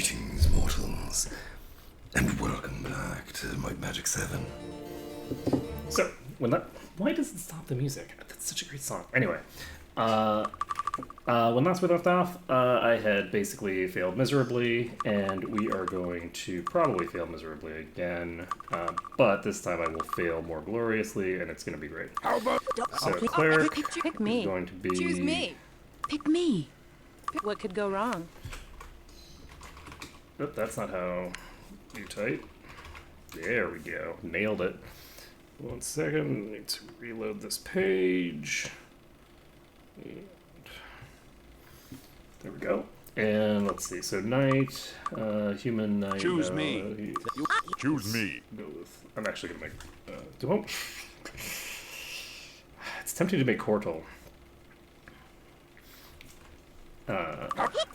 Greetings, mortals, and welcome back to Might Magic 7. So, why does it stop the music? That's such a great song. Anyway, when last we left off, I had basically failed miserably, and we are going to probably fail miserably again, but this time I will fail more gloriously, and it's going to be great. How about... So, Cleric Pick me. is going to be... Choose me. Pick me. What could go wrong? Oh, that's not how you type. There we go. Nailed it. 1 second. Need to reload this page. And there we go. And let's see. So knight, human knight. Choose me. Choose me. Go with. I'm actually gonna make. Don't. It's tempting to make Cortal.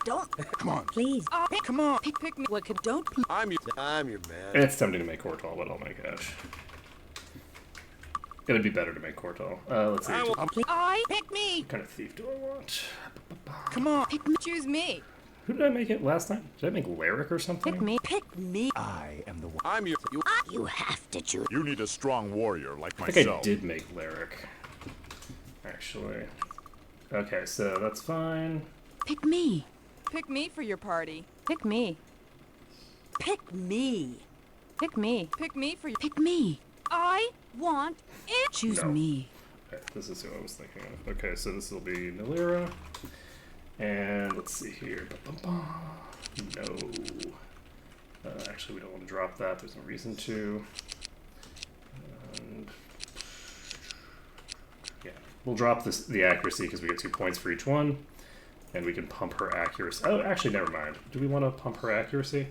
Don't. Come on. Please. Come on. Pick me. What could don't? I'm your man. It's tempting to make Cortal, but I'll make Ash. It would be better to make Cortal. Let's see. I pick me. What kind of thief do I want? Come on. Pick me. Choose me. Who did I make it last time? Did I make Lyric or something? Pick me. Pick me. I am the one. I'm your... You have to choose. You need a strong warrior like I myself. think I did make Lyric. Actually. Okay, so that's fine. Pick me. Pick me for your party. Pick me. Pick me. Pick me. Pick me for your... Pick me. I want it. Choose No. me. Okay, this is who I was thinking of. Okay, so this will be Nalira. And let's see here. No. Actually, we don't want to drop that. There's no reason to. And yeah, we'll drop the accuracy because we get 2 points for each one. And we can pump her accuracy. Oh, actually, never mind. Do we want to pump her accuracy?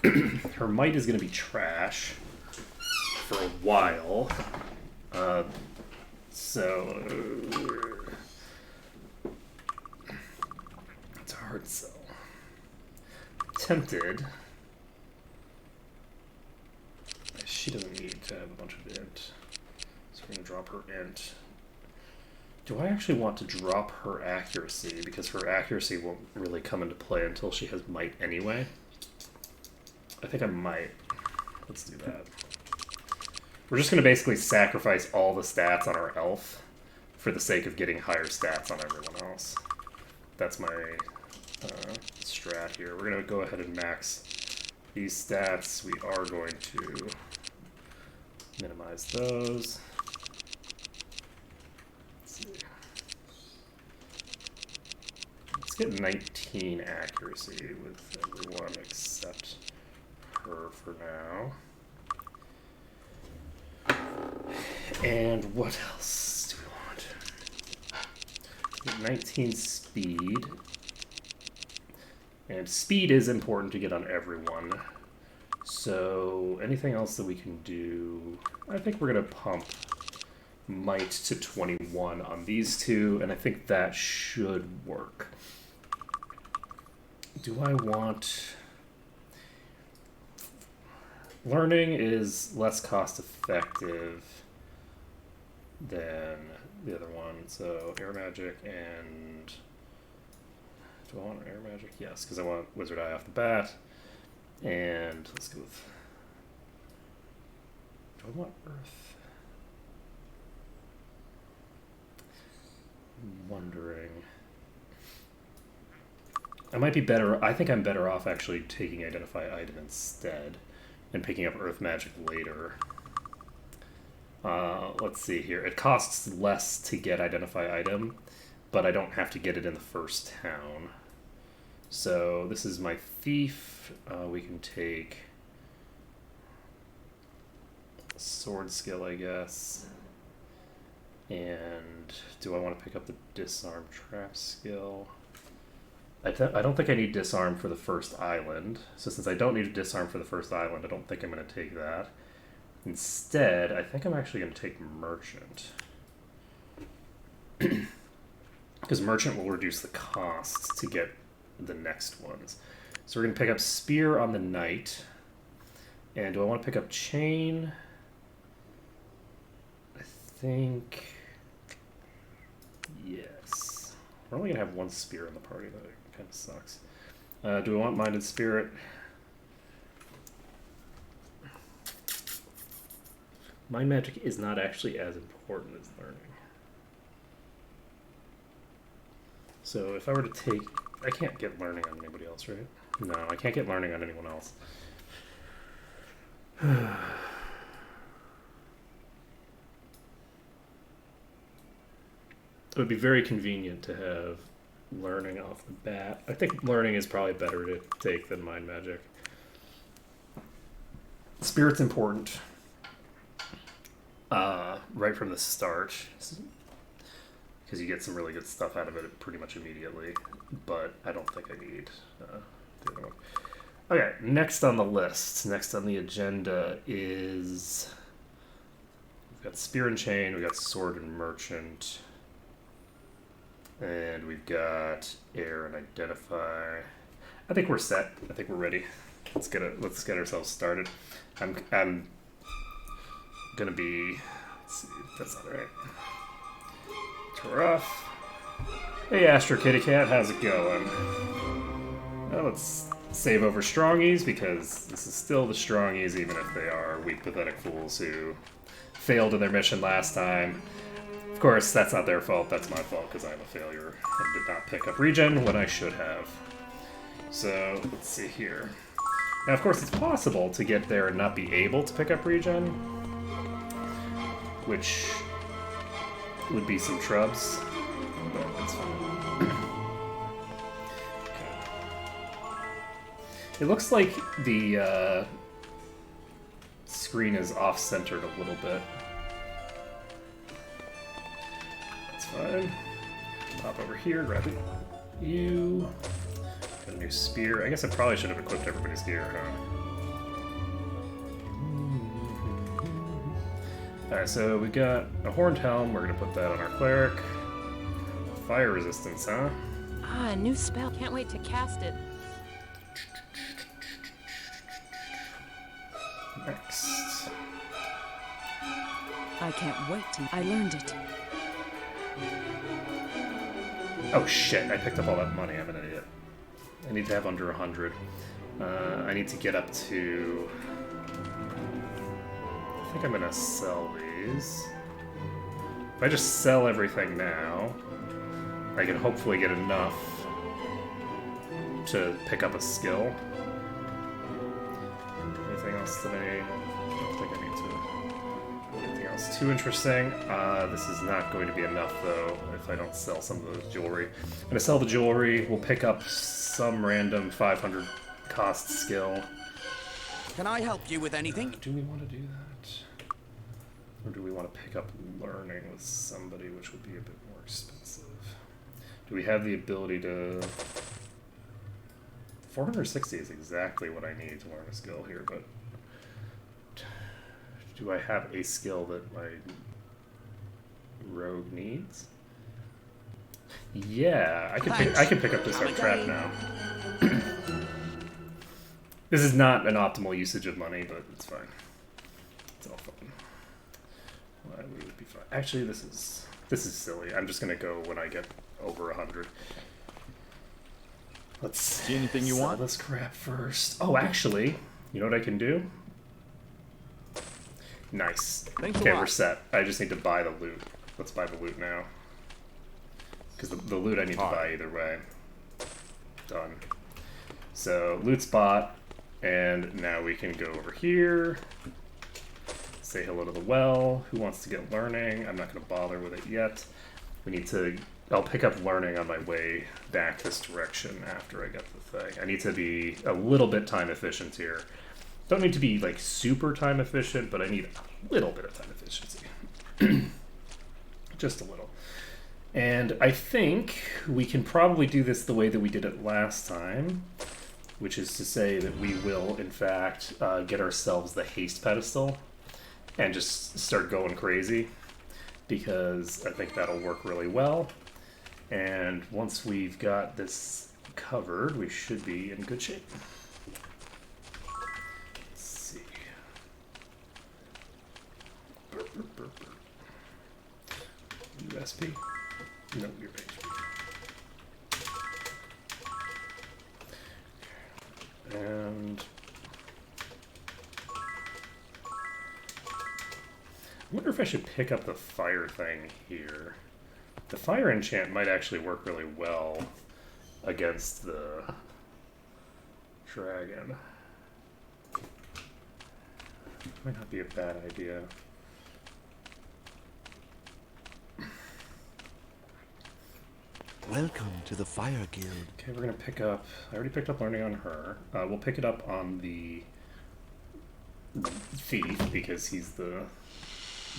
Her might is going to be trash for a while. So it's a hard sell. Tempted. She doesn't need to have a bunch of int. So we're going to drop her int. Do I actually want to drop her accuracy? Because her accuracy won't really come into play until she has might anyway. I think I might. Let's do that. We're just going to basically sacrifice all the stats on our elf for the sake of getting higher stats on everyone else. That's my strat here. We're going to go ahead and max these stats. We are going to minimize those. Let's see. Let's get 19 accuracy with everyone except her for now. And what else do we want? 19 speed. And speed is important to get on everyone. So anything else that we can do? I think we're going to pump might to 21 on these two, and I think that should work. Do I want... Learning is less cost effective than the other one, so air magic and... Do I want air magic? Yes, because I want Wizard Eye off the bat. And let's go with... Do I want Earth? I'm wondering... I might be better... I think I'm better off actually taking Identify Item instead and picking up Earth Magic later. Let's see here. It costs less to get Identify Item, but I don't have to get it in the first town. So this is my Thief. We can take Sword Skill, I guess. And do I want to pick up the Disarm Trap skill? I don't think I need Disarm for the first island. So since I don't need a Disarm for the first island, I don't think I'm going to take that. Instead, I think I'm actually going to take Merchant. Because Merchant will reduce the costs to get the next ones. So we're going to pick up Spear on the Knight. And do I want to pick up Chain? I think... Yes. We're only gonna have one spear in the party. That kind of sucks. Do we want Minded Spirit? Mind Magic is not actually as important as learning. So if I were to take... I can't get learning on anybody else, right? No, I can't get learning on anyone else. It would be very convenient to have learning off the bat. I think learning is probably better to take than Mind Magic. Spirit's important. Right from the start. Because you get some really good stuff out of it pretty much immediately. But I don't think I need the other one. Okay, next on the list, next on the agenda is... We've got Spear and Chain, we've got Sword and Merchant. And we've got Air and Identify. I think we're set. I think we're ready. Let's get ourselves started. I'm gonna be... Let's see, that's not right. We're off. Hey, Astro Kitty Cat, how's it going? Well, let's save over Strongies, because this is still the Strongies, even if they are weak, pathetic fools who failed in their mission last time. Of course, that's not their fault, that's my fault, because I'm a failure and did not pick up regen when I should have. So, let's see here. Now, of course, it's possible to get there and not be able to pick up regen, which would be some trubs, but that's fine. Okay. It looks like the screen is off-centered a little bit. That's fine. Pop over here, grab it. You. Got a new spear. I guess I probably should have equipped everybody's gear, huh? Alright, so we got a horned helm. We're gonna put that on our cleric. Fire resistance, huh? Ah, a new spell. Can't wait to cast it. Next. I can't wait to... I learned it. Oh shit, I picked up all that money. I'm an idiot. I need to have under 100. I need to get up to... I think I'm gonna sell these. If I just sell everything now, I can hopefully get enough to pick up a skill. Anything else that I don't think I need to... Anything else too interesting? This is not going to be enough, though, if I don't sell some of the jewelry. I'm gonna sell the jewelry, we'll pick up some random 500 cost skill. Can I help you with anything? Do we want to do that? Or do we want to pick up learning with somebody, which would be a bit more expensive? Do we have the ability to... 460 is exactly what I need to learn a skill here, but... Do I have a skill that my rogue needs? Yeah, I can pick up this art trap now. This is not an optimal usage of money, but it's fine. It's all fun. Well, we would be fine. Actually, this is silly. I'm just gonna go when I get over 100. Let's See anything you sell want? this crap first. Oh, actually, you know what I can do? Nice. Thanks a Okay, lot. we're set. I just need to buy the loot. Let's buy the loot now. Because the loot I need to buy either way. Done. So, loot spot. And now we can go over here. Say hello to the well. Who wants to get learning? I'm not going to bother with it yet. We need to... I'll pick up learning on my way back this direction after I get the thing. I need to be a little bit time efficient here. Don't need to be like super time efficient, but I need a little bit of time efficiency. Just a little. And I think we can probably do this the way that we did it last time, which is to say that we will, in fact, get ourselves the haste pedestal and just start going crazy, because I think that'll work really well. And once we've got this covered, we should be in good shape. Let's see. USP? No, your page. And I wonder if I should pick up the fire thing here. The fire enchant might actually work really well against the dragon. Might not be a bad idea. Welcome to the Fire Guild. Okay, we're gonna pick up. I already picked up learning on her. We'll pick it up on the thief because he's the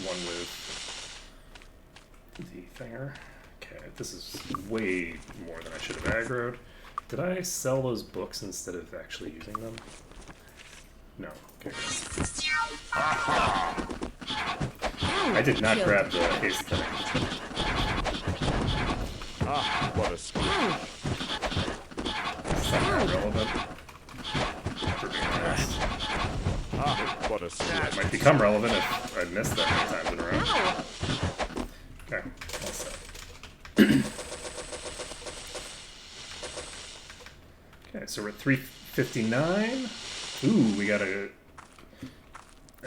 one with the thinger. Okay, this is way more than I should have aggroed. Did I sell those books instead of actually using them? No. Okay. I did not grab the haste thing. Ah, what a skill. Is that not relevant? For being honest. Ah, what a skill. It might become relevant if I miss that many times in a row. Okay, all set. Okay, so we're at 359. Ooh, we got a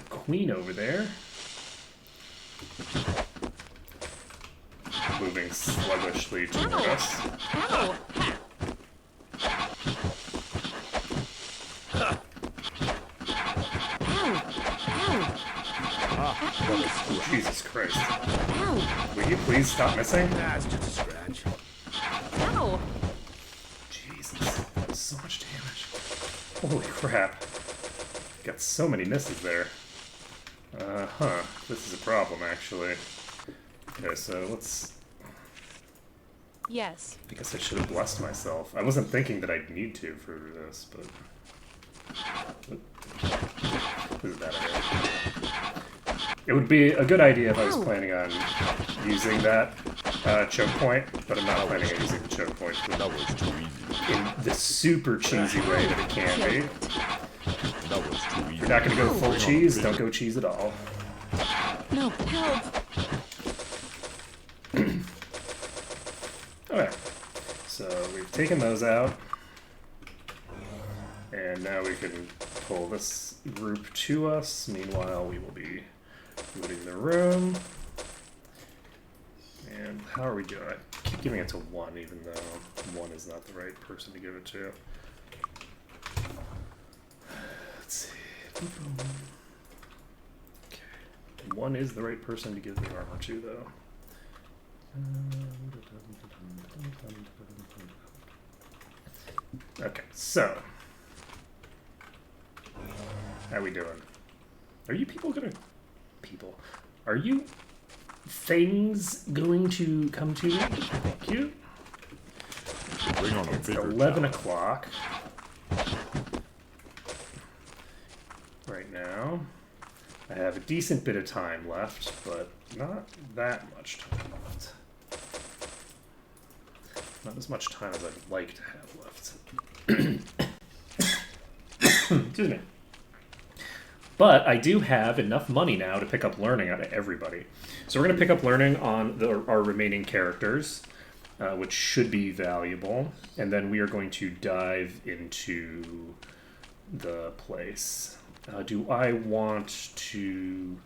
queen over there. Moving sluggishly toward us. Ow! Oh, Jesus Christ. Ow! Will you please stop missing? That's just a scratch. Ow! Jesus, that was so much damage. Holy crap. Got so many misses there. Huh. This is a problem, actually. Okay, so let's... Yes. I guess I should have blessed myself. I wasn't thinking that I'd need to for this, but... This is a bad idea. It would be a good idea if I was planning on using that choke point, but I'm not planning on using the choke point That was too easy. in the super cheesy way that it can be. That was too If easy. you're not going to go full cheese, don't go cheese at all. No, help! Okay, so we've taken those out, and now we can pull this group to us. Meanwhile, we will be looting the room. And how are we doing? I keep giving it to 1, even though 1 is not the right person to give it to. Let's see. Boom, boom. Okay. 1 is the right person to give the armor to, though. Okay, so how we doing? Are you people gonna Are you things going to come to me? Thank you. Bring on a It's bigger 11 tower. o'clock right now. I have a decent bit of time left, but not that much time left. Not as much time as I'd like to have left. Excuse me. But I do have enough money now to pick up learning out of everybody. So we're going to pick up learning on our remaining characters, which should be valuable. And then we are going to dive into the place. Do I want to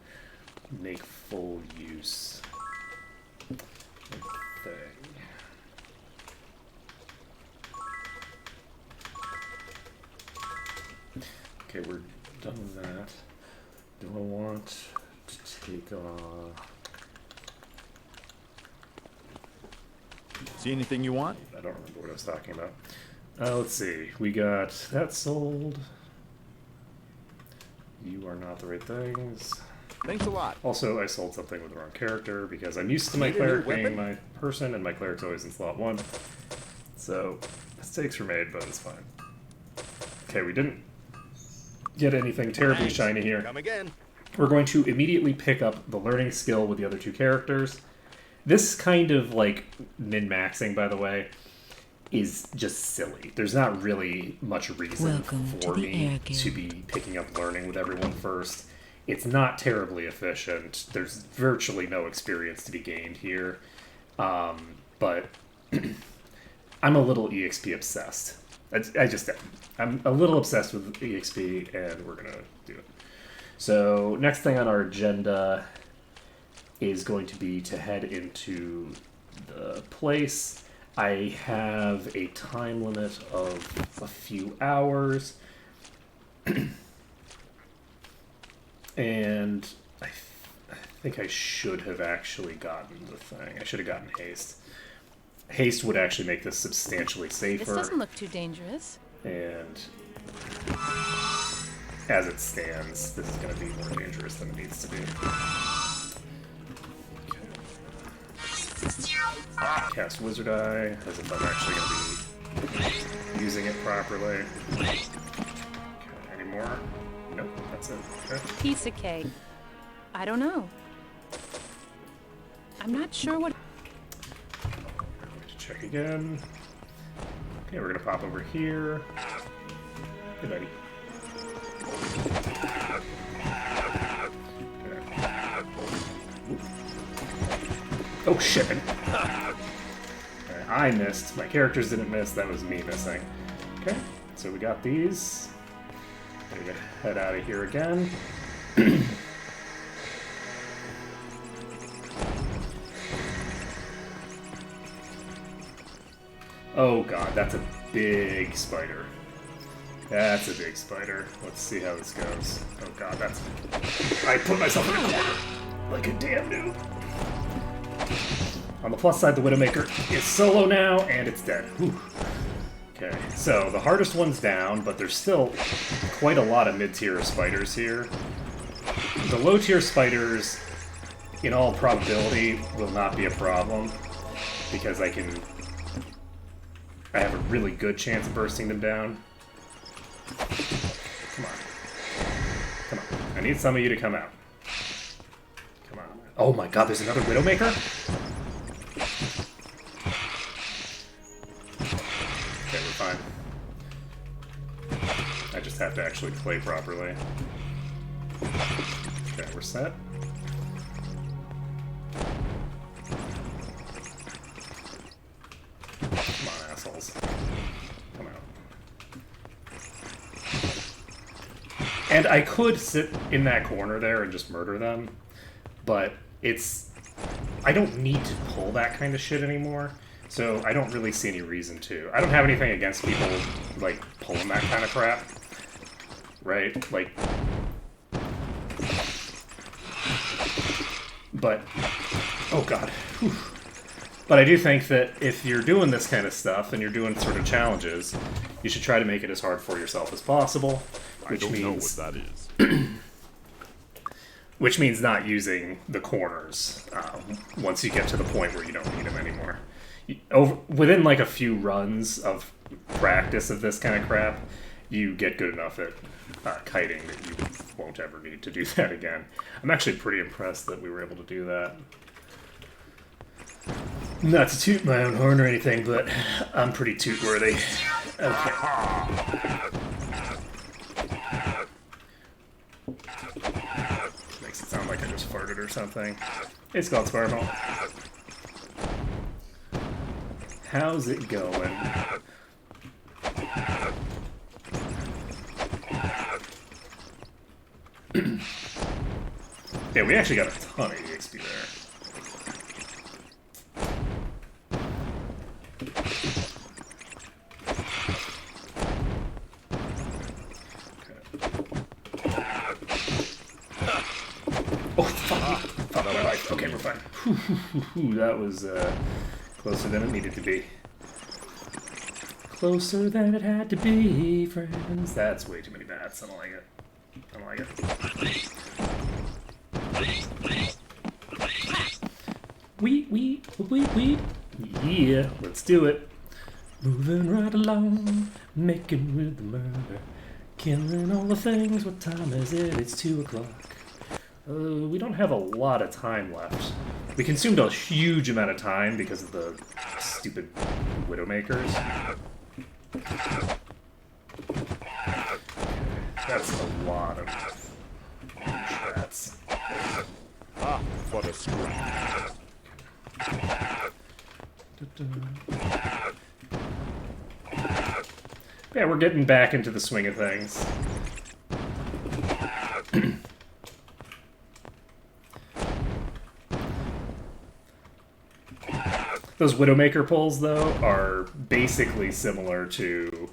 make full use of the thing? Okay, we're done with that. Do I want to take See anything you want? I don't remember what I was talking about. Let's see. We got that sold. You are not the right things. Thanks a lot. Also, I sold something with the wrong character because I'm used to my Need a new cleric being weapon? my person, and my cleric's always in slot 1. So, mistakes were made, but it's fine. Okay, we didn't get anything terribly Thanks. shiny here. Come again. We're going to immediately pick up the learning skill with the other 2 characters. This kind of, like, min-maxing, by the way, is just silly. There's not really much reason Welcome to for the me Air Guild. to be picking up learning with everyone first. It's not terribly efficient. There's virtually no experience to be gained here. But I'm a little EXP obsessed. I'm a little obsessed with EXP, and we're gonna do it. So next thing on our agenda is going to be to head into the place. I have a time limit of a few hours, and I think I should have actually gotten the thing. I should have gotten haste. Haste would actually make this substantially safer. This doesn't look too dangerous. And as it stands, this is going to be more dangerous than it needs to be. Okay. Cast Wizard Eye, as if I'm actually going to be using it properly. Okay, any more? Nope, that's it. Okay. Piece of cake. I don't know. I'm not sure what... Check again. Okay, we're gonna pop over here. Hey, buddy. Okay. Oh shit! Okay, I missed. My characters didn't miss. That was me missing. Okay, so we got these. I'm gonna head out of here again. Oh god, that's a big spider. That's a big spider. Let's see how this goes. Oh god, that's... I put myself in a corner like a damn noob. On the plus side, the Widowmaker is solo now, and it's dead. Whew. Okay, so the hardest one's down, but there's still quite a lot of mid-tier spiders here. The low-tier spiders, in all probability, will not be a problem, because I have a really good chance of bursting them down. Come on. Come on. I need some of you to come out. Come on. Oh my god, there's another Widowmaker? Okay, we're fine. I just have to actually play properly. Okay, we're set. Come on, assholes. Come out. And I could sit in that corner there and just murder them, but I don't need to pull that kind of shit anymore, so I don't really see any reason to. I don't have anything against people, like, pulling that kind of crap. Right? Like... But... Oh god. Whew. But I do think that if you're doing this kind of stuff and you're doing sort of challenges, you should try to make it as hard for yourself as possible. Which I don't know what means, that is. which means not using the corners once you get to the point where you don't need them anymore. Within like a few runs of practice of this kind of crap, you get good enough at kiting that you won't ever need to do that again. I'm actually pretty impressed that we were able to do that. Not to toot my own horn or anything, but I'm pretty toot-worthy. Okay. Makes it sound like I just farted or something. It's called Sparkle. How's it going? Yeah, we actually got a ton of EXP there. Okay, we're fine. That was closer than it needed to be. Closer than it had to be, friends. That's way too many bats. I don't like it. I don't like it. Wheat. Yeah, let's do it. Moving right along, making with the murder. Killing all the things. What time is it? It's 2 o'clock. We don't have a lot of time left. We consumed a huge amount of time because of the stupid Widowmakers. That's a lot of rats. Ah, what a scream. Yeah, we're getting back into the swing of things. Those Widowmaker pulls, though, are basically similar to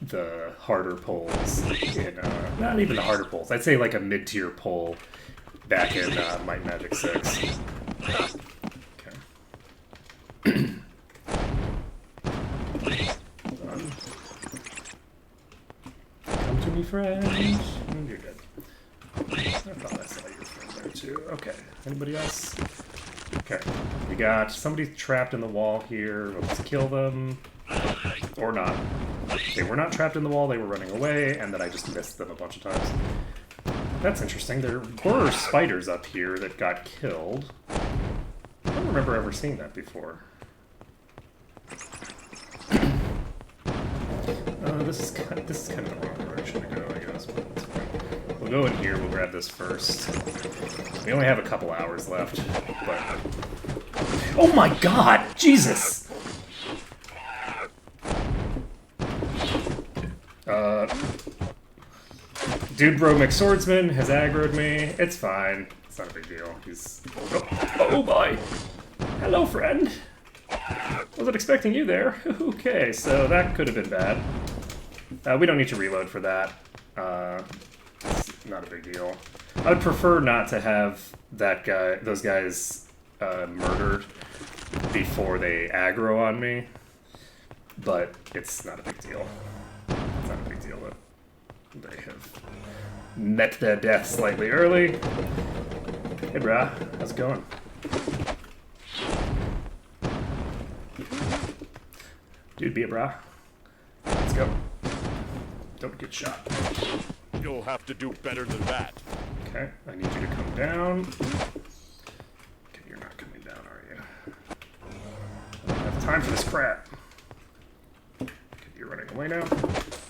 the harder pulls in, not even the harder pulls. I'd say like a mid-tier pull back in Might and Magic 6. Okay. Come to me, friend. You're good. I thought I saw your friend there too. Okay. Anybody else? Okay. We got somebody trapped in the wall here. Let's kill them. Or not. They were not trapped in the wall, they were running away, and then I just missed them a bunch of times. That's interesting. There were spiders up here that got killed. I don't remember ever seeing that before. This is kind of the wrong direction to go, I guess. But it's fine. We'll go in here, we'll grab this first. We only have a couple hours left, but... Oh my god! Jesus! Dude Bro McSwordsman has aggroed me. It's fine. It's not a big deal. He's... Oh boy! Hello, friend! Wasn't expecting you there. Okay, so that could have been bad. We don't need to reload for that. It's not a big deal. I would prefer not to have those guys murdered before they aggro on me, but it's not a big deal. It's not a big deal that they have met their death slightly early. Hey, brah, how's it going? Dude, be a brah. Let's go. Don't get shot. You'll have to do better than that. Okay, I need you to come down. Okay, you're not coming down, are you? I don't have time for this crap. Okay, you're running away now.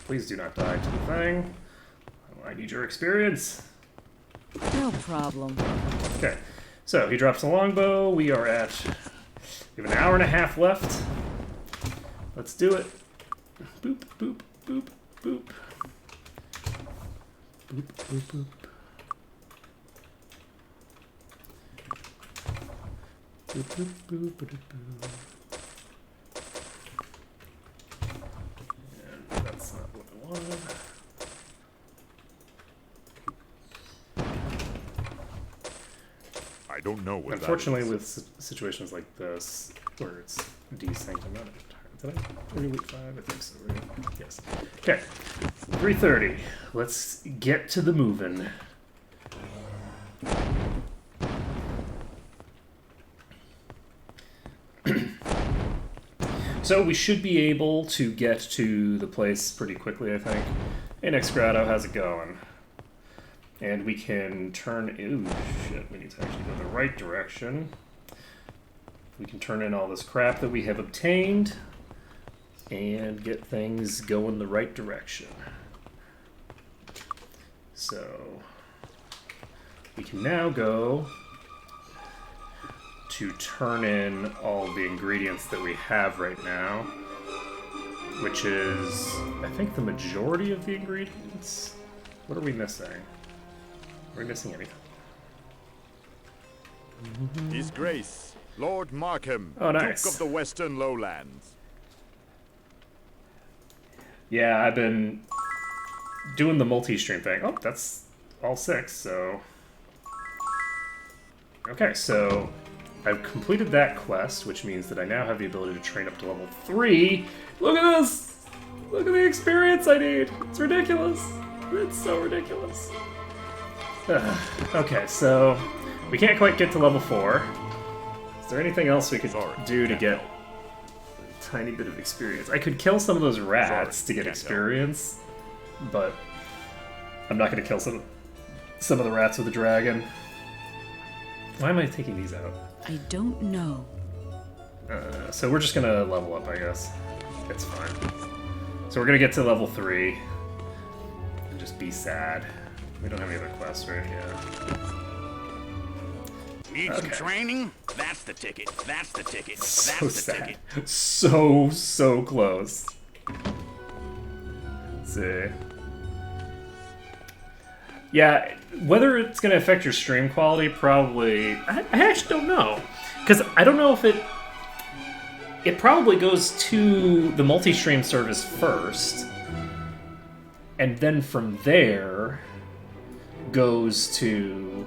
Please do not die to the thing. I need your experience. No problem. Okay, so he drops a longbow. We have an hour and a half left. Let's do it. Boop, boop, boop, boop. Boop, boop, boop. Boop, boop, boop, boop, boop. And that's not what I wanted. I don't know what Unfortunately, that is. with situations like this, where it's desynced, I'm not entirely. Did I do week 5? I think so, right? Yes. Okay. 3:30. Let's get to the moving. So we should be able to get to the place pretty quickly, I think. Hey, Next Grotto, how's it going? And we can turn... Ooh, shit, we need to actually go the right direction. We can turn in all this crap that we have obtained and get things going the right direction. So we can now go to turn in all the ingredients that we have right now, which is, I think, the majority of the ingredients. What are we missing? Are we missing anything? His Grace, Lord Markham, Oh, nice. Duke of the Western Lowlands. Yeah, I've been doing the multi-stream thing. Oh, that's all 6, so... Okay, so I've completed that quest, which means that I now have the ability to train up to level 3. Look at this! Look at the experience I need! It's ridiculous! It's so ridiculous. Okay, so we can't quite get to level 4. Is there anything else we could do to get a tiny bit of experience? I could kill some of those rats to get experience, but I'm not going to kill some of the rats with the dragon. Why am I taking these out? I don't know. So we're just going to level up, I guess. It's fine. So we're going to get to level 3 and just be sad. We don't have any other quests, right? Yeah. Need some training? That's the ticket. That's the ticket. So That's the sad. ticket. So close. see. Yeah, whether it's going to affect your stream quality, probably... I actually don't know. Because I don't know if it... It probably goes to the multi-stream service first. And then from there, goes to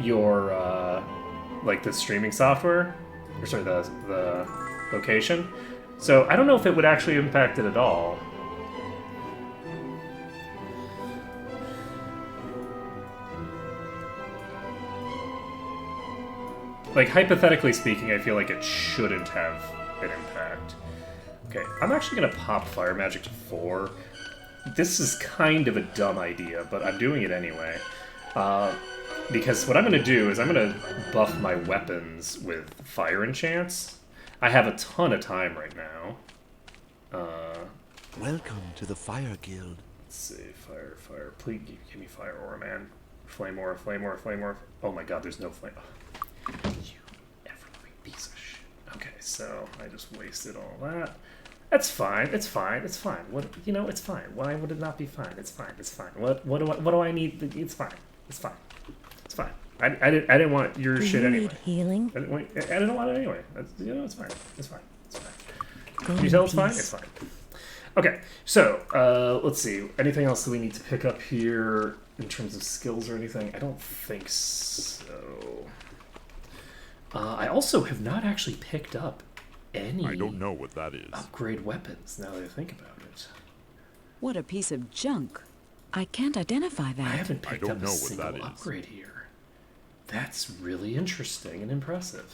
your, like, the streaming software. Or sorry, the location. So I don't know if it would actually impact it at all. Like, hypothetically speaking, I feel like it shouldn't have an impact. Okay, I'm actually going to pop Fire Magic to 4. This is kind of a dumb idea, but I'm doing it anyway. Because what I'm going to do is I'm going to buff my weapons with Fire Enchants. I have a ton of time right now. Welcome to the Fire Guild. Let's see, fire. Please give me Fire Aura, man. Flame Aura, Flame Aura, Flame Aura. Oh my god, there's no flame. You ever-loving piece of shit. Okay, so I just wasted all that. That's fine. It's fine. It's fine. What, you know? It's fine. Why would it not be fine? It's fine. It's fine. What do I need? It's fine. It's fine. It's fine. I didn't want your shit anyway. Need healing? I didn't want it anyway. You know, it's fine. It's fine. It's fine. Go Can you tell it's fine? It's fine. Okay, so let's see. Anything else that we need to pick up here in terms of skills or anything? I don't think so. I also have not actually picked up any I don't know what that is. upgrade weapons, now that I think about it. What a piece of junk. I can't identify that. I haven't picked don't up a know what single that is. upgrade here. That's really interesting and impressive.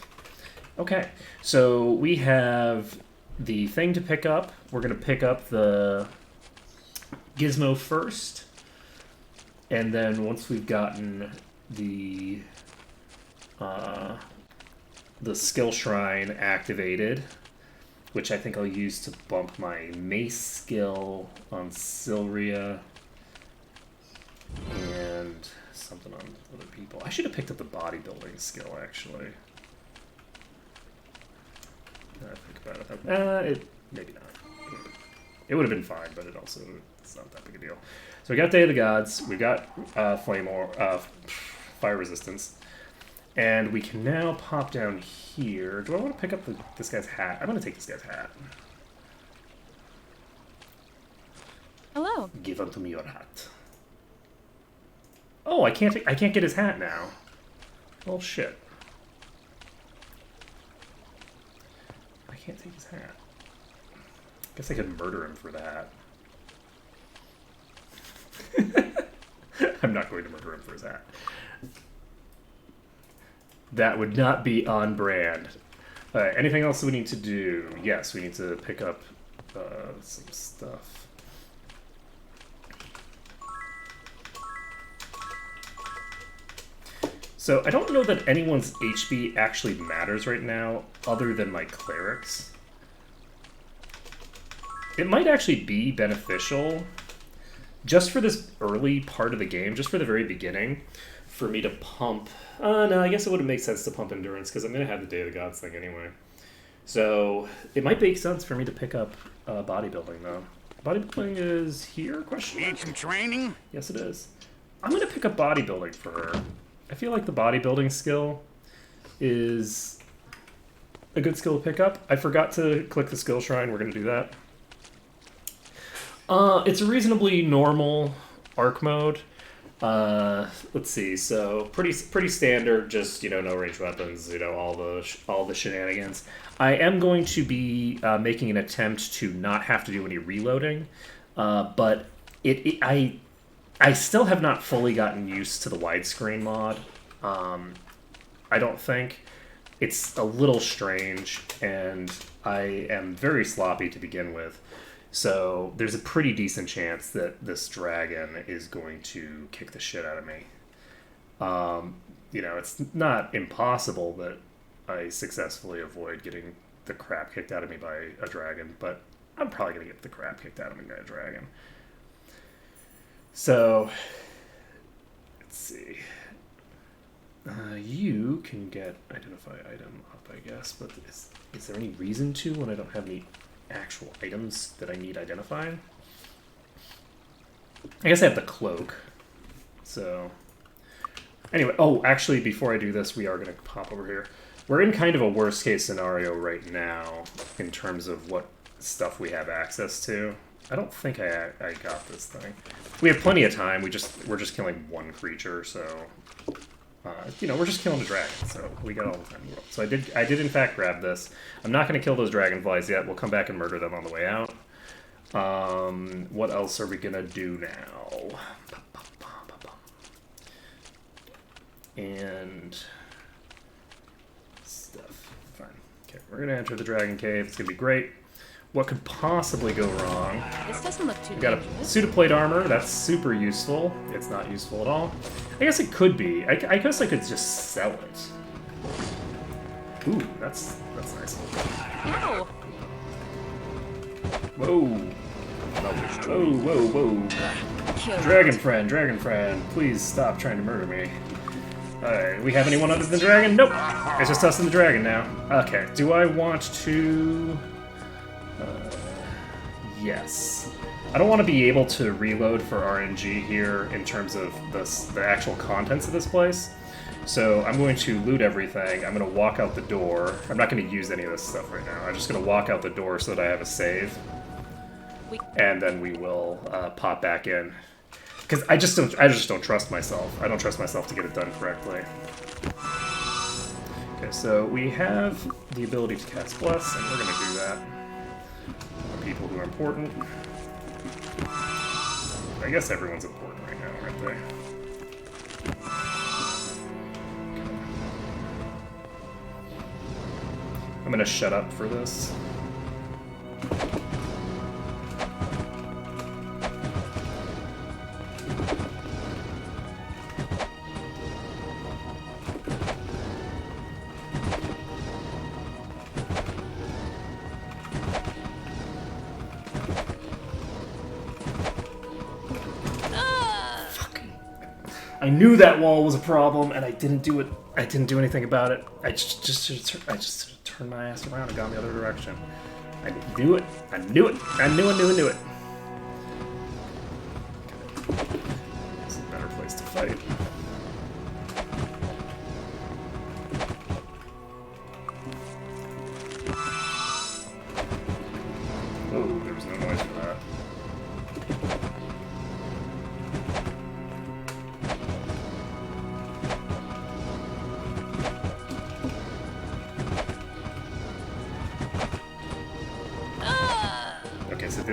Okay, so we have the thing to pick up. We're going to pick up the gizmo first. And then once we've gotten the skill shrine activated, which I think I'll use to bump my mace skill on Silria and something on other people. I should have picked up the bodybuilding skill, actually. Now I think about it. Maybe not. It would have been fine, but it's not that big a deal. So we got Day of the Gods. We got Fire Resistance. And we can now pop down here. Do I want to pick up this guy's hat? I'm going to take this guy's hat. Hello. Give unto me your hat. Oh, I can't get his hat now. Well, shit. I can't take his hat. Guess I could murder him for that. I'm not going to murder him for his hat. That would not be on brand. Anything else that we need to do? Yes, we need to pick up some stuff. So I don't know that anyone's HP actually matters right now, other than my clerics. It might actually be beneficial, just for this early part of the game, just for the very beginning, for me to pump... no, I guess it wouldn't make sense to pump endurance, because I'm going to have the Day of the Gods thing anyway. So it might make sense for me to pick up bodybuilding, though. Bodybuilding is here? Question mark? Need some training? Yes, it is. I'm going to pick up bodybuilding for her. I feel like the bodybuilding skill is a good skill to pick up. I forgot to click the skill shrine. We're going to do that. It's a reasonably normal arc mode. Let's see. So pretty standard. Just, you know, no ranged weapons. You know, all the shenanigans. I am going to be making an attempt to not have to do any reloading, but I still have not fully gotten used to the widescreen mod. I don't think. It's a little strange, and I am very sloppy to begin with. So there's a pretty decent chance that this dragon is going to kick the shit out of me. You know, it's not impossible that I successfully avoid getting the crap kicked out of me by a dragon, but I'm probably going to get the crap kicked out of me by a dragon. So, let's see. You can get identify item up, I guess, but is there any reason to when I don't have any actual items that I need identifying? I guess I have the cloak. So, anyway, oh, actually, before I do this, we are going to pop over here. We're in kind of a worst case scenario right now in terms of what stuff we have access to. I don't think I got this thing. We have plenty of time. We're just killing one creature, so we're just killing a dragon. So we got all the time in the world. So I did in fact grab this. I'm not going to kill those dragonflies yet. We'll come back and murder them on the way out. What else are we gonna do now? And stuff. Fine. Okay, we're gonna enter the dragon cave. It's gonna be great. What could possibly go wrong? This doesn't look too We got a dangerous. suit of plate armor. That's super useful. It's not useful at all. I guess it could be. I guess I could just sell it. Ooh, that's nice. Ow! Whoa. Whoa. Killed. Dragon friend, please stop trying to murder me. Alright, we have anyone other than Dragon? Nope! It's just us and the Dragon now. Okay, do I want to... yes. I don't want to be able to reload for RNG here in terms of the actual contents of this place. So I'm going to loot everything. I'm going to walk out the door. I'm not going to use any of this stuff right now. I'm just going to walk out the door so that I have a save. And then we will pop back in. Because I just don't trust myself. I don't trust myself to get it done correctly. Okay, so we have the ability to cast Bless, and we're going to do that. For people who are important. I guess everyone's important right now, aren't they? I'm going to shut up for this. I knew that wall was a problem, and I didn't do it. I didn't do anything about it. I just turned my ass around and gone the other direction. I knew it. I knew it. I knew it. This is a better place to fight. Oh, there was no noise for that.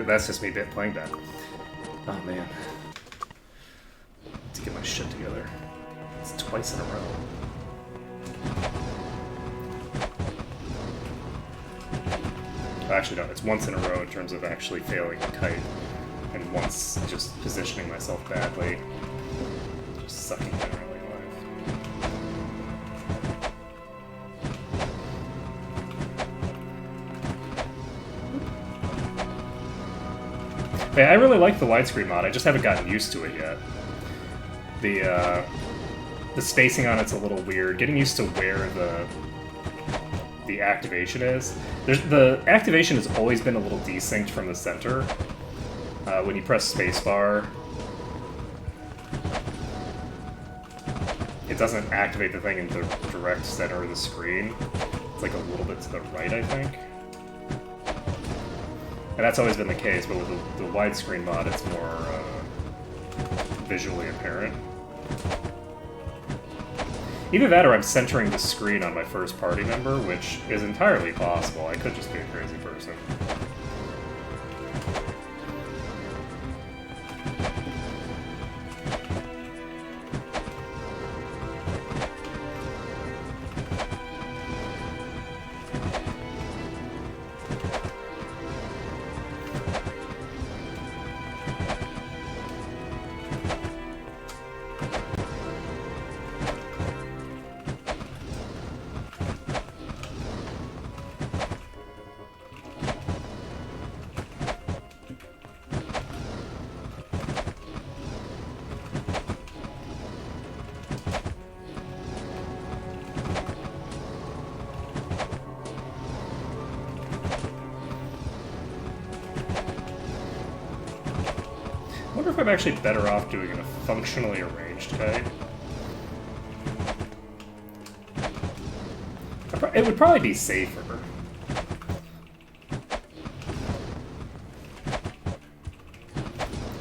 That's just me playing that. Oh man. Let's get my shit together. It's twice in a row. Actually, no, it's once in a row in terms of actually failing the kite, and once just positioning myself badly, just sucking generally life. Yeah, I really like the widescreen mod. I just haven't gotten used to it yet. The spacing on it's a little weird. Getting used to where the activation is. The activation has always been a little desynced from the center. When you press spacebar, it doesn't activate the thing in the direct center of the screen. It's like a little bit to the right, I think. And that's always been the case, but with the widescreen mod, it's more visually apparent. Either that or I'm centering the screen on my first party member, which is entirely possible. I could just be a crazy person. if I'm actually better off doing a functionally arranged kite. It would probably be safer.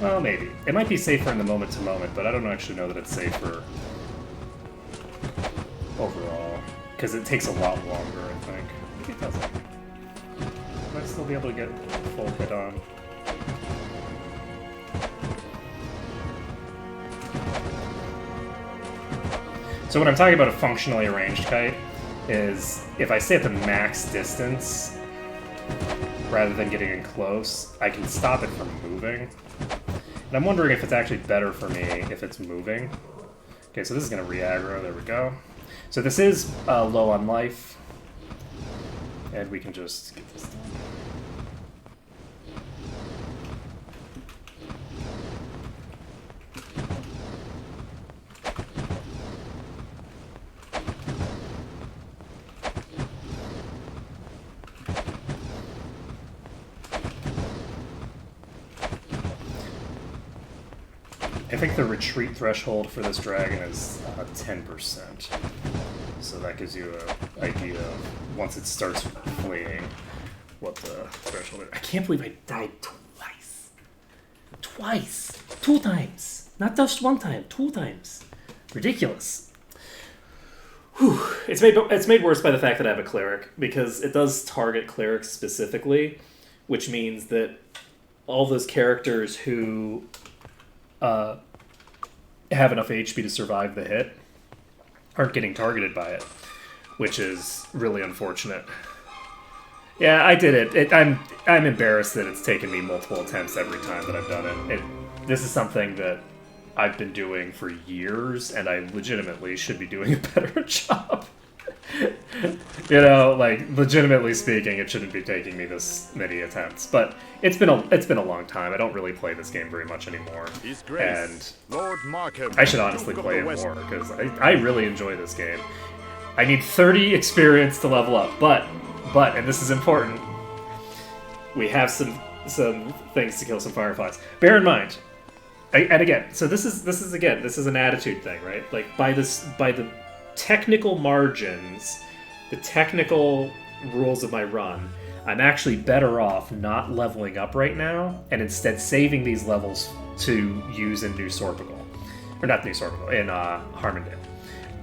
Well, maybe. It might be safer in the moment to moment, but I don't actually know that it's safer overall. Because it takes a lot longer, I think. Maybe it doesn't. Might still be able to get a full hit on. So when I'm talking about a functionally arranged kite, is if I stay at the max distance, rather than getting in close, I can stop it from moving. And I'm wondering if it's actually better for me if it's moving. Okay, so this is going to re-aggro, there we go. So this is low on life. And we can just get this done. I think the retreat threshold for this dragon is 10%. So that gives you an idea of, once it starts fleeing, what the threshold is. I can't believe I died twice. Twice! 2 times! Not just 1 time, 2 times. Ridiculous. Whew. It's made worse by the fact that I have a cleric, because it does target clerics specifically, which means that all those characters who have enough HP to survive the hit aren't getting targeted by it, which is really unfortunate. Yeah, I did it. I'm embarrassed that it's taken me multiple attempts every time that I've done it. This is something that I've been doing for years, and I legitimately should be doing a better job. You know, like, legitimately speaking, it shouldn't be taking me this many attempts. But it's been a long time. I don't really play this game very much anymore. His Grace, And Lord Markham, I should honestly Duke of play the it West- more, because I really enjoy this game. I need 30 experience to level up, but, and this is important, we have some things to kill some fireflies. Bear in mind, and again, so this is an attitude thing, right? Like, by the technical margins, the technical rules of my run, I'm actually better off not leveling up right now, and instead saving these levels to use in New Sorpigal. Or not New Sorpigal, in Harmondale.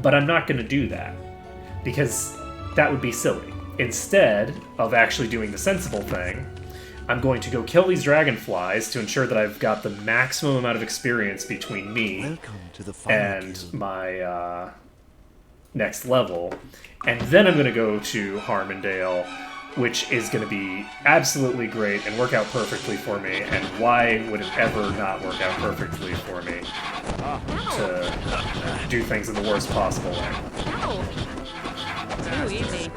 But I'm not going to do that, because that would be silly. Instead of actually doing the sensible thing, I'm going to go kill these dragonflies to ensure that I've got the maximum amount of experience between me Welcome to the Fire and Guild. my next level. And then I'm going to go to Harmondale, which is going to be absolutely great and work out perfectly for me. And why would it ever not work out perfectly for me to do things in the worst possible way? Ow. Too easy.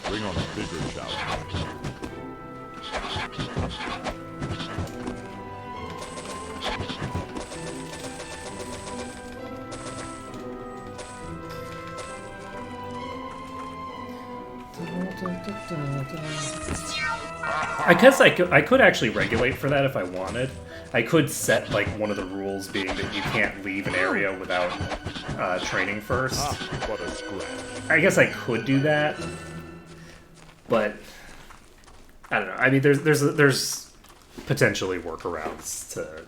Bring on a bigger challenge. I guess I could actually regulate for that if I wanted. I could set, like, one of the rules being that you can't leave an area without training first. What a scrap. I guess I could do that, but I don't know. I mean, there's potentially workarounds to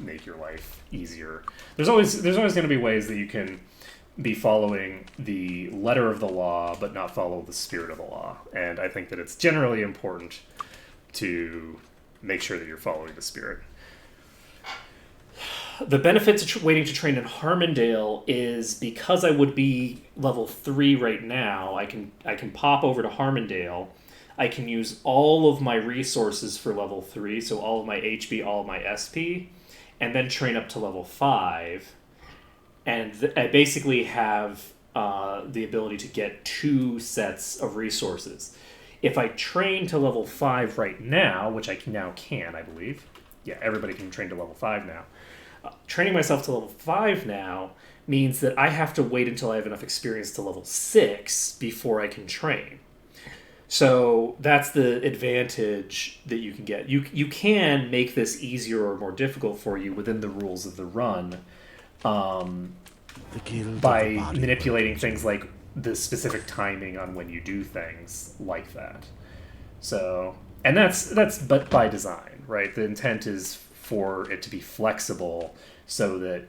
make your life easier. There's always going to be ways that you can be following the letter of the law, but not follow the spirit of the law. And I think that it's generally important to make sure that you're following the spirit. The benefit to waiting to train in Harmondale is because I would be level 3 right now, I can pop over to Harmondale. I can use all of my resources for level 3, so all of my HP, all of my SP, and then train up to level 5. And I basically have the ability to get 2 sets of resources. If I train to level 5 right now, which I now can, I believe. Yeah, everybody can train to level 5 now. Training myself to level 5 now means that I have to wait until I have enough experience to level 6 before I can train. So that's the advantage that you can get. You can make this easier or more difficult for you within the rules of the run, The guild by of the body manipulating welcomes things like the specific timing on when you do things like that. So, and that's but by design, right? The intent is for it to be flexible so that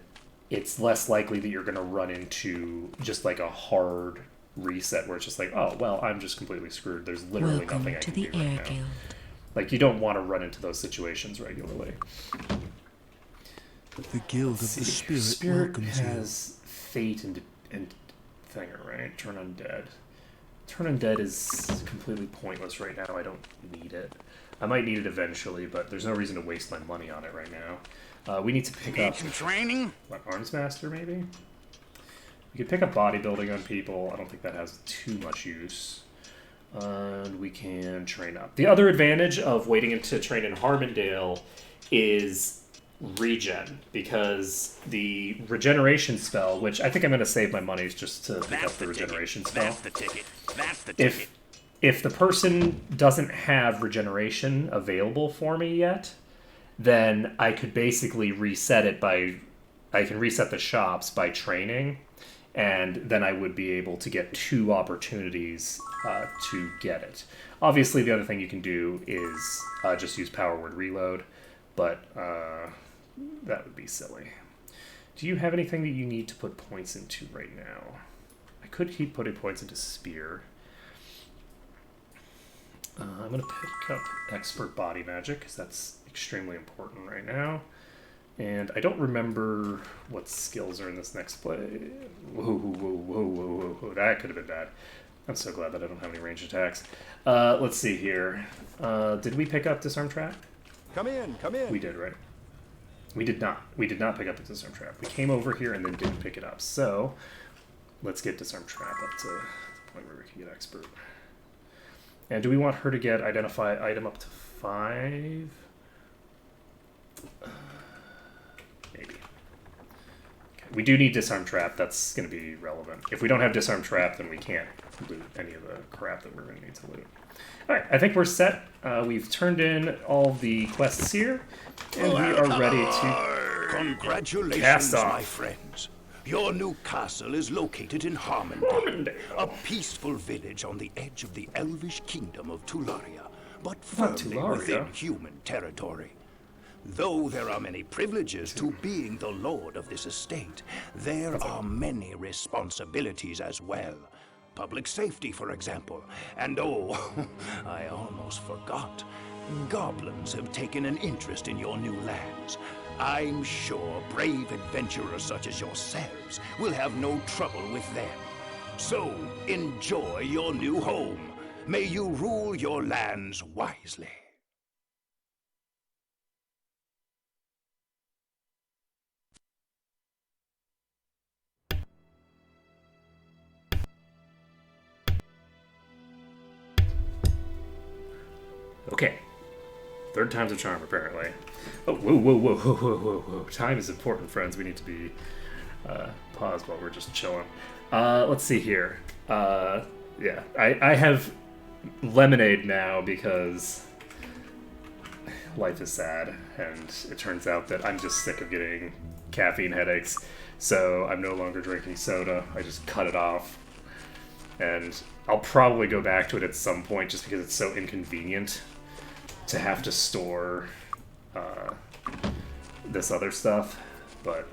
it's less likely that you're going to run into just like a hard reset where it's just like, oh, well, I'm just completely screwed. There's literally Welcome nothing I to can the do right Air now. Guild. Like, you don't want to run into those situations regularly. The guild of the spirit welcomes you. has fate and thinger, right? Turn undead. Turn undead is completely pointless right now. I don't need it. I might need it eventually, but there's no reason to waste my money on it right now. We need to pick Need up some training? what, Arms Master maybe. We could pick up bodybuilding on people. I don't think that has too much use. And we can train up. The other advantage of waiting to train in Harmondale is regen, because the regeneration spell, which I think I'm going to save my money just to pick up the regeneration spell. That's the ticket. That's the ticket. If the person doesn't have regeneration available for me yet, then I could basically reset it I can reset the shops by training, and then I would be able to get 2 opportunities to get it. Obviously, the other thing you can do is just use Power Word Reload, but that would be silly. Do you have anything that you need to put points into right now? I could keep putting points into Spear. I'm going to pick up Expert Body Magic, because that's extremely important right now. And I don't remember what skills are in this next play. Whoa. That could have been bad. I'm so glad that I don't have any ranged attacks. Let's see here. Did we pick up Disarm Trap? Come in, come in. We did, right? We did not. We did not pick up the Disarm Trap. We came over here and then didn't pick it up. So, let's get Disarm Trap up to the point where we can get Expert. And do we want her to get Identify Item up to 5? Maybe. Okay. We do need Disarm Trap. That's going to be relevant. If we don't have Disarm Trap, then we can't loot any of the crap that we're going to need to loot. Alright, I think we're set. We've turned in all the quests here, and we are ready to Congratulations, cast off. my friends. Your new castle is located in Harmondale, a peaceful village on the edge of the elvish kingdom of Tularia, but firmly Tularia. within human territory. Though there are many privileges to being the lord of this estate, there are many responsibilities as well. Public safety, for example. And oh, I almost forgot. Goblins have taken an interest in your new lands. I'm sure brave adventurers such as yourselves will have no trouble with them. So, enjoy your new home. May you rule your lands wisely. Okay. 3rd time's a charm, apparently. Oh, whoa. Time is important, friends. We need to be paused while we're just chilling. Let's see here. Yeah, I have lemonade now because life is sad, and it turns out that I'm just sick of getting caffeine headaches, so I'm no longer drinking soda. I just cut it off. And I'll probably go back to it at some point just because it's so inconvenient to have to store this other stuff. But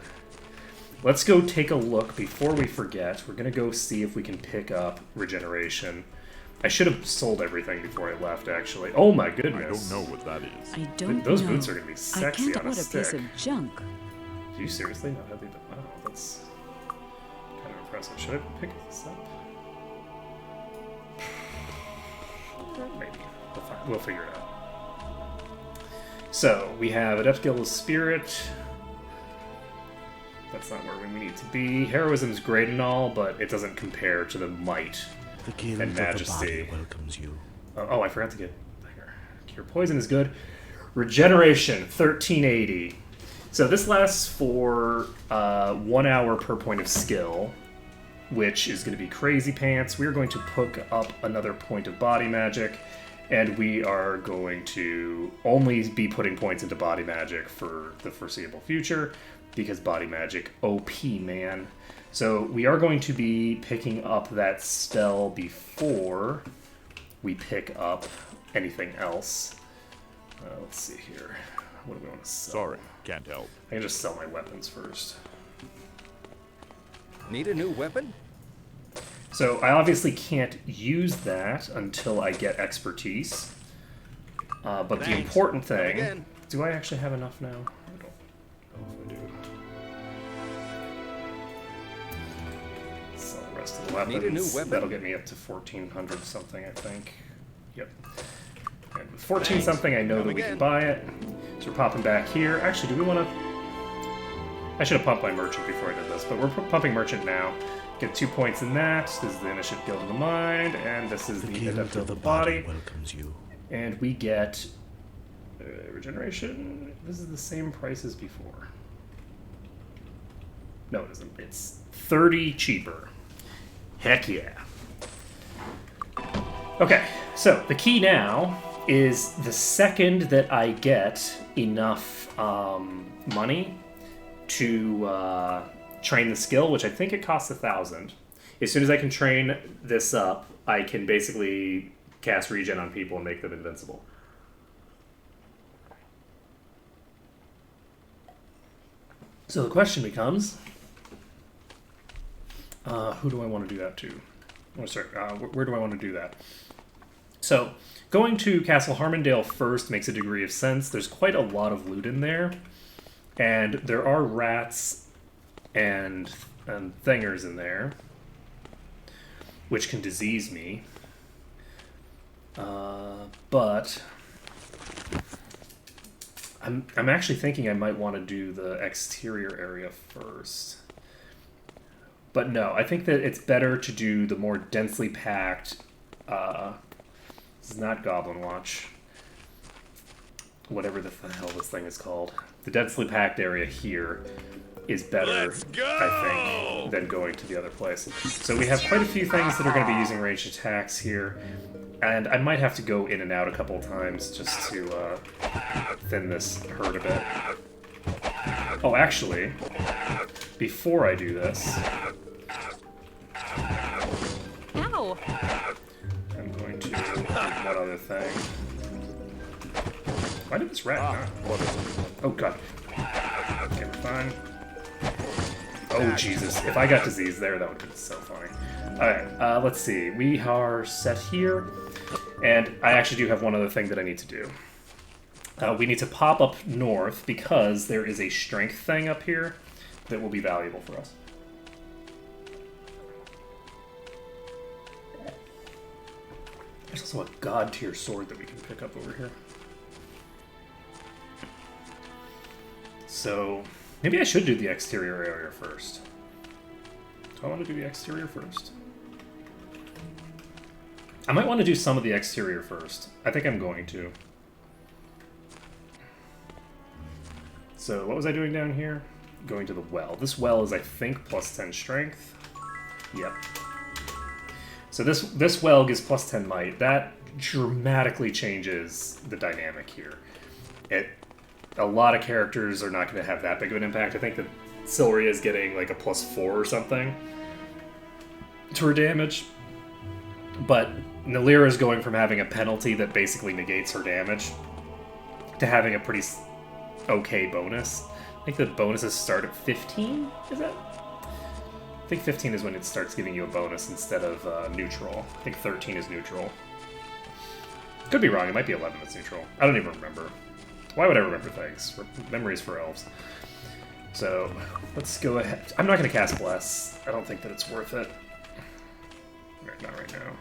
let's go take a look before we forget. We're going to go see if we can pick up regeneration. I should have sold everything before I left, actually. Oh my I goodness. don't know what that is. I don't Those know. boots are going to be I sexy can't on a afford a stick. piece of junk. Do you seriously know how they... Wow, that's kind of impressive. Should I pick this up? Maybe. We'll figure it out. So, we have Adept Guild of Spirit. That's not where we need to be. Heroism is great and all, but it doesn't compare to the might The guild and of the majesty. body welcomes you. Oh, I forgot to get... Cure Poison is good. Regeneration, 1380. So this lasts for 1 hour per point of skill. which is going to be crazy pants. We're going to pick up another point of body magic, and we are going to only be putting points into body magic for the foreseeable future, because body magic OP, man. So we are going to be picking up that spell before we pick up anything else. Let's see here. What do we want to sell? Sorry, can't help. I can just sell my weapons first. Need a new weapon? So I obviously can't use that until I get expertise. But the Thanks. important Come thing... again. Do I actually have enough now? I don't know if I do. Sell the rest of the weapons. Need a new weapon? That'll get me up to 1,400 something, I think. Yep. And with 14 Thanks. something, I know Come that we can again. buy it. So we're popping back here. Actually, do we want to... I should have pumped my merchant before I did this, but we're pumping merchant now. Get 2 points in that. This is the Initiative Guild of the Mind, and this is the Guild Adept of of the the Body Body. welcomes you. And we get regeneration. This is the same price as before. No, it isn't. It's 30 cheaper. Heck yeah. Okay, so the key now is the second that I get enough money to train the skill, which I think it costs 1,000. As soon as I can train this up, I can basically cast regen on people and make them invincible. So the question becomes, who do I want to do that to? Oh, sorry, where do I want to do that? So going to Castle Harmondale first makes a degree of sense. There's quite a lot of loot in there, and there are rats and thingers in there, which can disease me. But I'm actually thinking I might want to do the exterior area first. But no, I think that it's better to do the more densely packed. This is not Goblin Watch. Whatever the hell this thing is called. The densely packed area here is better, I think, than going to the other place. So we have quite a few things that are going to be using ranged attacks here. And I might have to go in and out a couple of times just to thin this herd a bit. Oh, actually, before I do this, Ow! I'm going to do one other thing. Why did this rat not? Oh, God. Okay, we're fine. Oh, Jesus. If I got disease there, that would have been so funny. Alright, let's see. We are set here. And I actually do have one other thing that I need to do. We need to pop up north because there is a strength thing up here that will be valuable for us. There's also a god tier sword that we can pick up over here. So maybe I should do the exterior area first. Do I want to do the exterior first? I might want to do some of the exterior first. I think I'm going to. So what was I doing down here? Going to the well. This well is, I think, plus 10 strength. Yep. So this well gives plus 10 might. That dramatically changes the dynamic here. A lot of characters are not going to have that big of an impact. I think that Silria is getting like a plus 4 or something to her damage. But Nalira is going from having a penalty that basically negates her damage to having a pretty okay bonus. I think the bonuses start at 15, is that? I think 15 is when it starts giving you a bonus instead of neutral. I think 13 is neutral. Could be wrong, it might be 11 that's neutral. I don't even remember. Why would I remember things? Memories for elves. So, let's go ahead. I'm not going to cast Bless. I don't think that it's worth it. Not right now.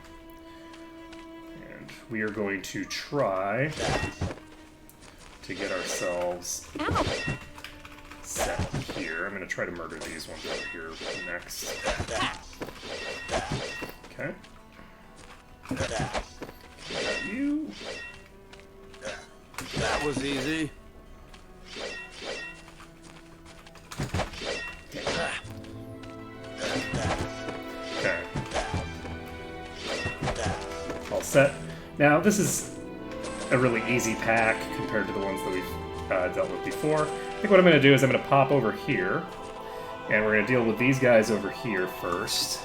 And we are going to try to get ourselves set here. I'm going to try to murder these ones over here next. Okay. You. That was easy. set. Now, this is a really easy pack compared to the ones that we've dealt with before. I think what I'm going to do is I'm going to pop over here, and we're going to deal with these guys over here first.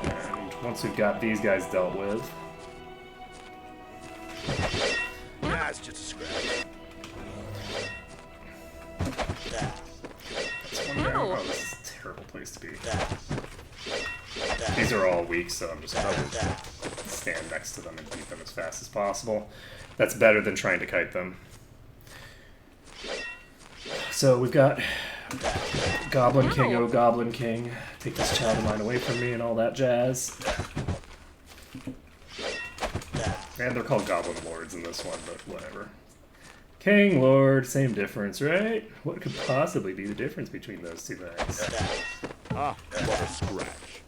And once we've got these guys dealt with... Nah, it's just a scratch. That's one down. Oh, this is a terrible place to be. These are all weak, so I'm just going to stand next to them and beat them as fast as possible. That's better than trying to kite them. So we've got Goblin King, oh Goblin King, take this child of mine away from me and all that jazz. And they're called Goblin Lords in this one, but whatever. King, Lord, same difference, right? What could possibly be the difference between those two things? Ah, what a scratch.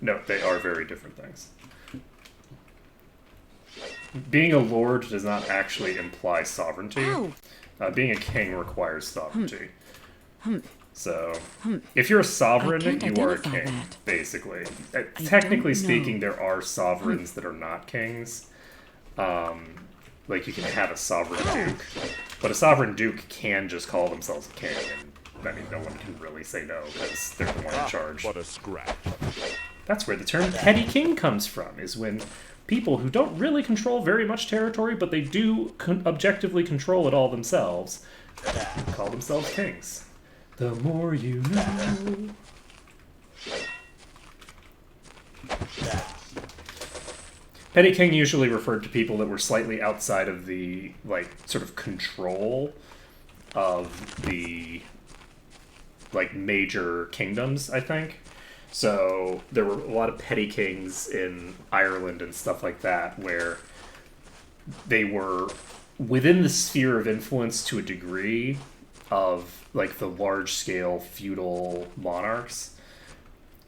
No, they are very different things. Being a lord does not actually imply sovereignty. Being a king requires sovereignty. So, if you're a sovereign, you are a king, basically. Technically speaking, there are sovereigns that are not kings. Like, you can have a sovereign duke. But a sovereign duke can just call themselves a king, and, I mean, no one can really say no, because they're the one in charge. What a scratch. That's where the term petty king comes from, is when people who don't really control very much territory, but they do objectively control it all themselves, call themselves kings. The more you know. Petty king usually referred to people that were slightly outside of the, like, sort of control of the, like, major kingdoms, I think. So there were a lot of petty kings in Ireland and stuff like that where they were within the sphere of influence to a degree of, like, the large-scale feudal monarchs.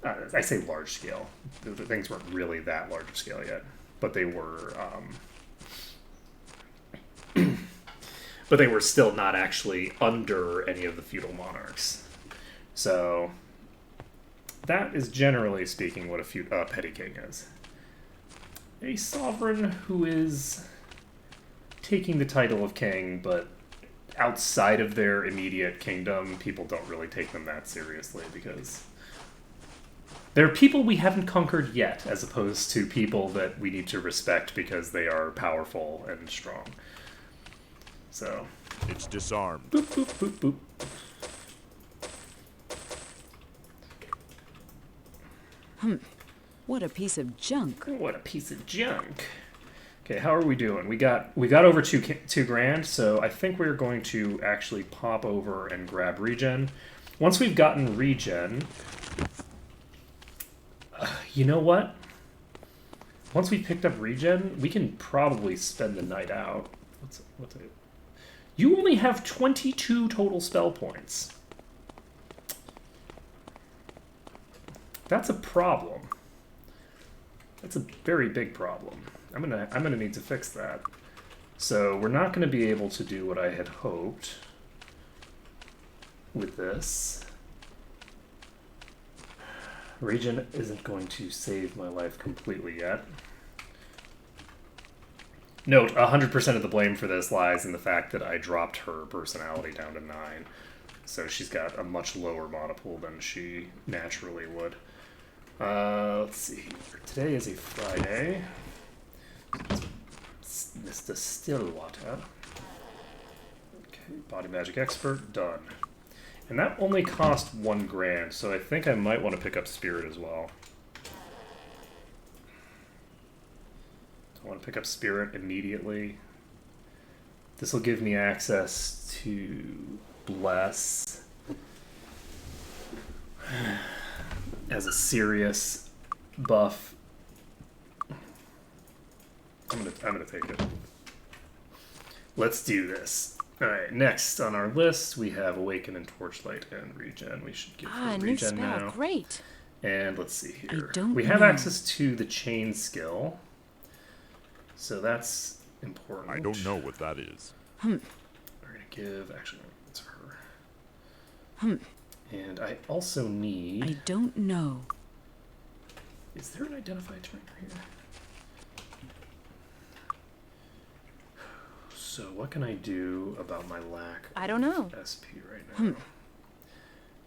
I say large-scale. The things weren't really that large-scale yet. But they were... but they were still not actually under any of the feudal monarchs. So... that is, generally speaking, what a petty king is. A sovereign who is taking the title of king, but outside of their immediate kingdom, people don't really take them that seriously, because they're people we haven't conquered yet, as opposed to people that we need to respect because they are powerful and strong. So... it's disarmed. boop, boop, boop, boop. What a piece of junk. What a piece of junk. Okay, how are we doing? We got over two grand, so I think we're going to actually pop over and grab regen. Once we've gotten regen, you know what? Once we picked up regen, we can probably spend the night out. What's it? You only have 22 total spell points. That's a problem. That's a very big problem. I'm gonna need to fix that. So we're not gonna be able to do what I had hoped with this. Regen isn't going to save my life completely yet. Note, 100% of the blame for this lies in the fact that I dropped her personality down to 9. So she's got a much lower mana pool than she naturally would. Let's see here. Today is a Friday. Mr. Stillwater. Okay, Body Magic Expert, done. And that only cost 1 grand, so I think I might want to pick up Spirit as well. I want to pick up Spirit immediately. This will give me access to Bless as a serious buff. I'm gonna take it. Let's do this. Alright, next on our list we have Awaken and Torchlight and Regen. We should give her new Regen spell. now. Great. And let's see here. I don't We have know. access to the Chain skill. So that's important. I don't know what that is. We're gonna give, actually, it's her. And I also need... I don't know. Is there an identified trainer here? So what can I do about my lack I don't know. of SP right now?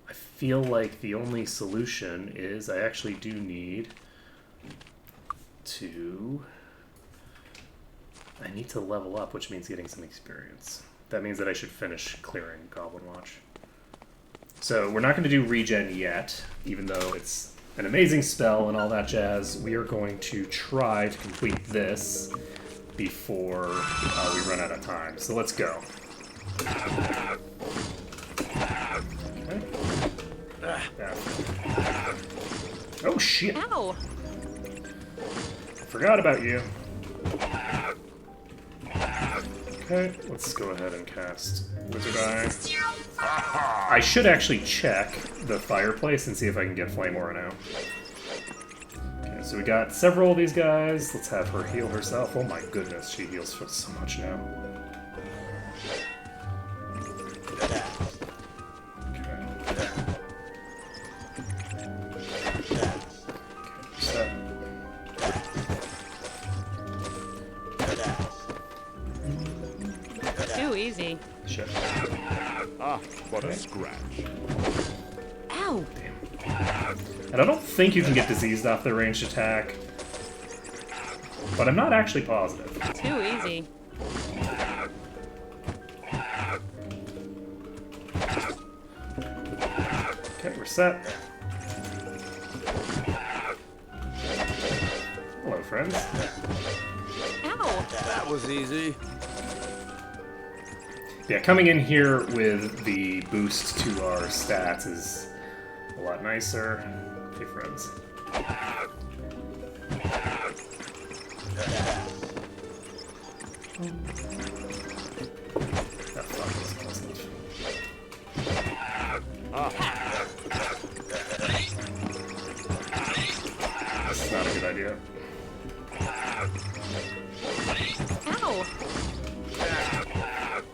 I feel like the only solution is I actually do need to... I need to level up, which means getting some experience. That means that I should finish clearing Goblin Watch. So we're not going to do regen yet, even though it's an amazing spell and all that jazz. We are going to try to complete this before we run out of time. So let's go. Okay. Yeah. Oh shit! Ow! Forgot about you. Okay, let's go ahead and cast Wizard Eye. I should actually check the fireplace and see if I can get Flame Aura now. Okay, so we got several of these guys. Let's have her heal herself. Oh my goodness, she heals for so much now. Too easy. Shit. Ah, what a scratch. Ow! And I don't think you can get diseased off the ranged attack, but I'm not actually positive. Too easy. Okay, we're set. Hello, friends. Ow! That was easy. Yeah, coming in here with the boost to our stats is a lot nicer. Okay, friends. That fuck was awesome. This is not a good idea. Ow!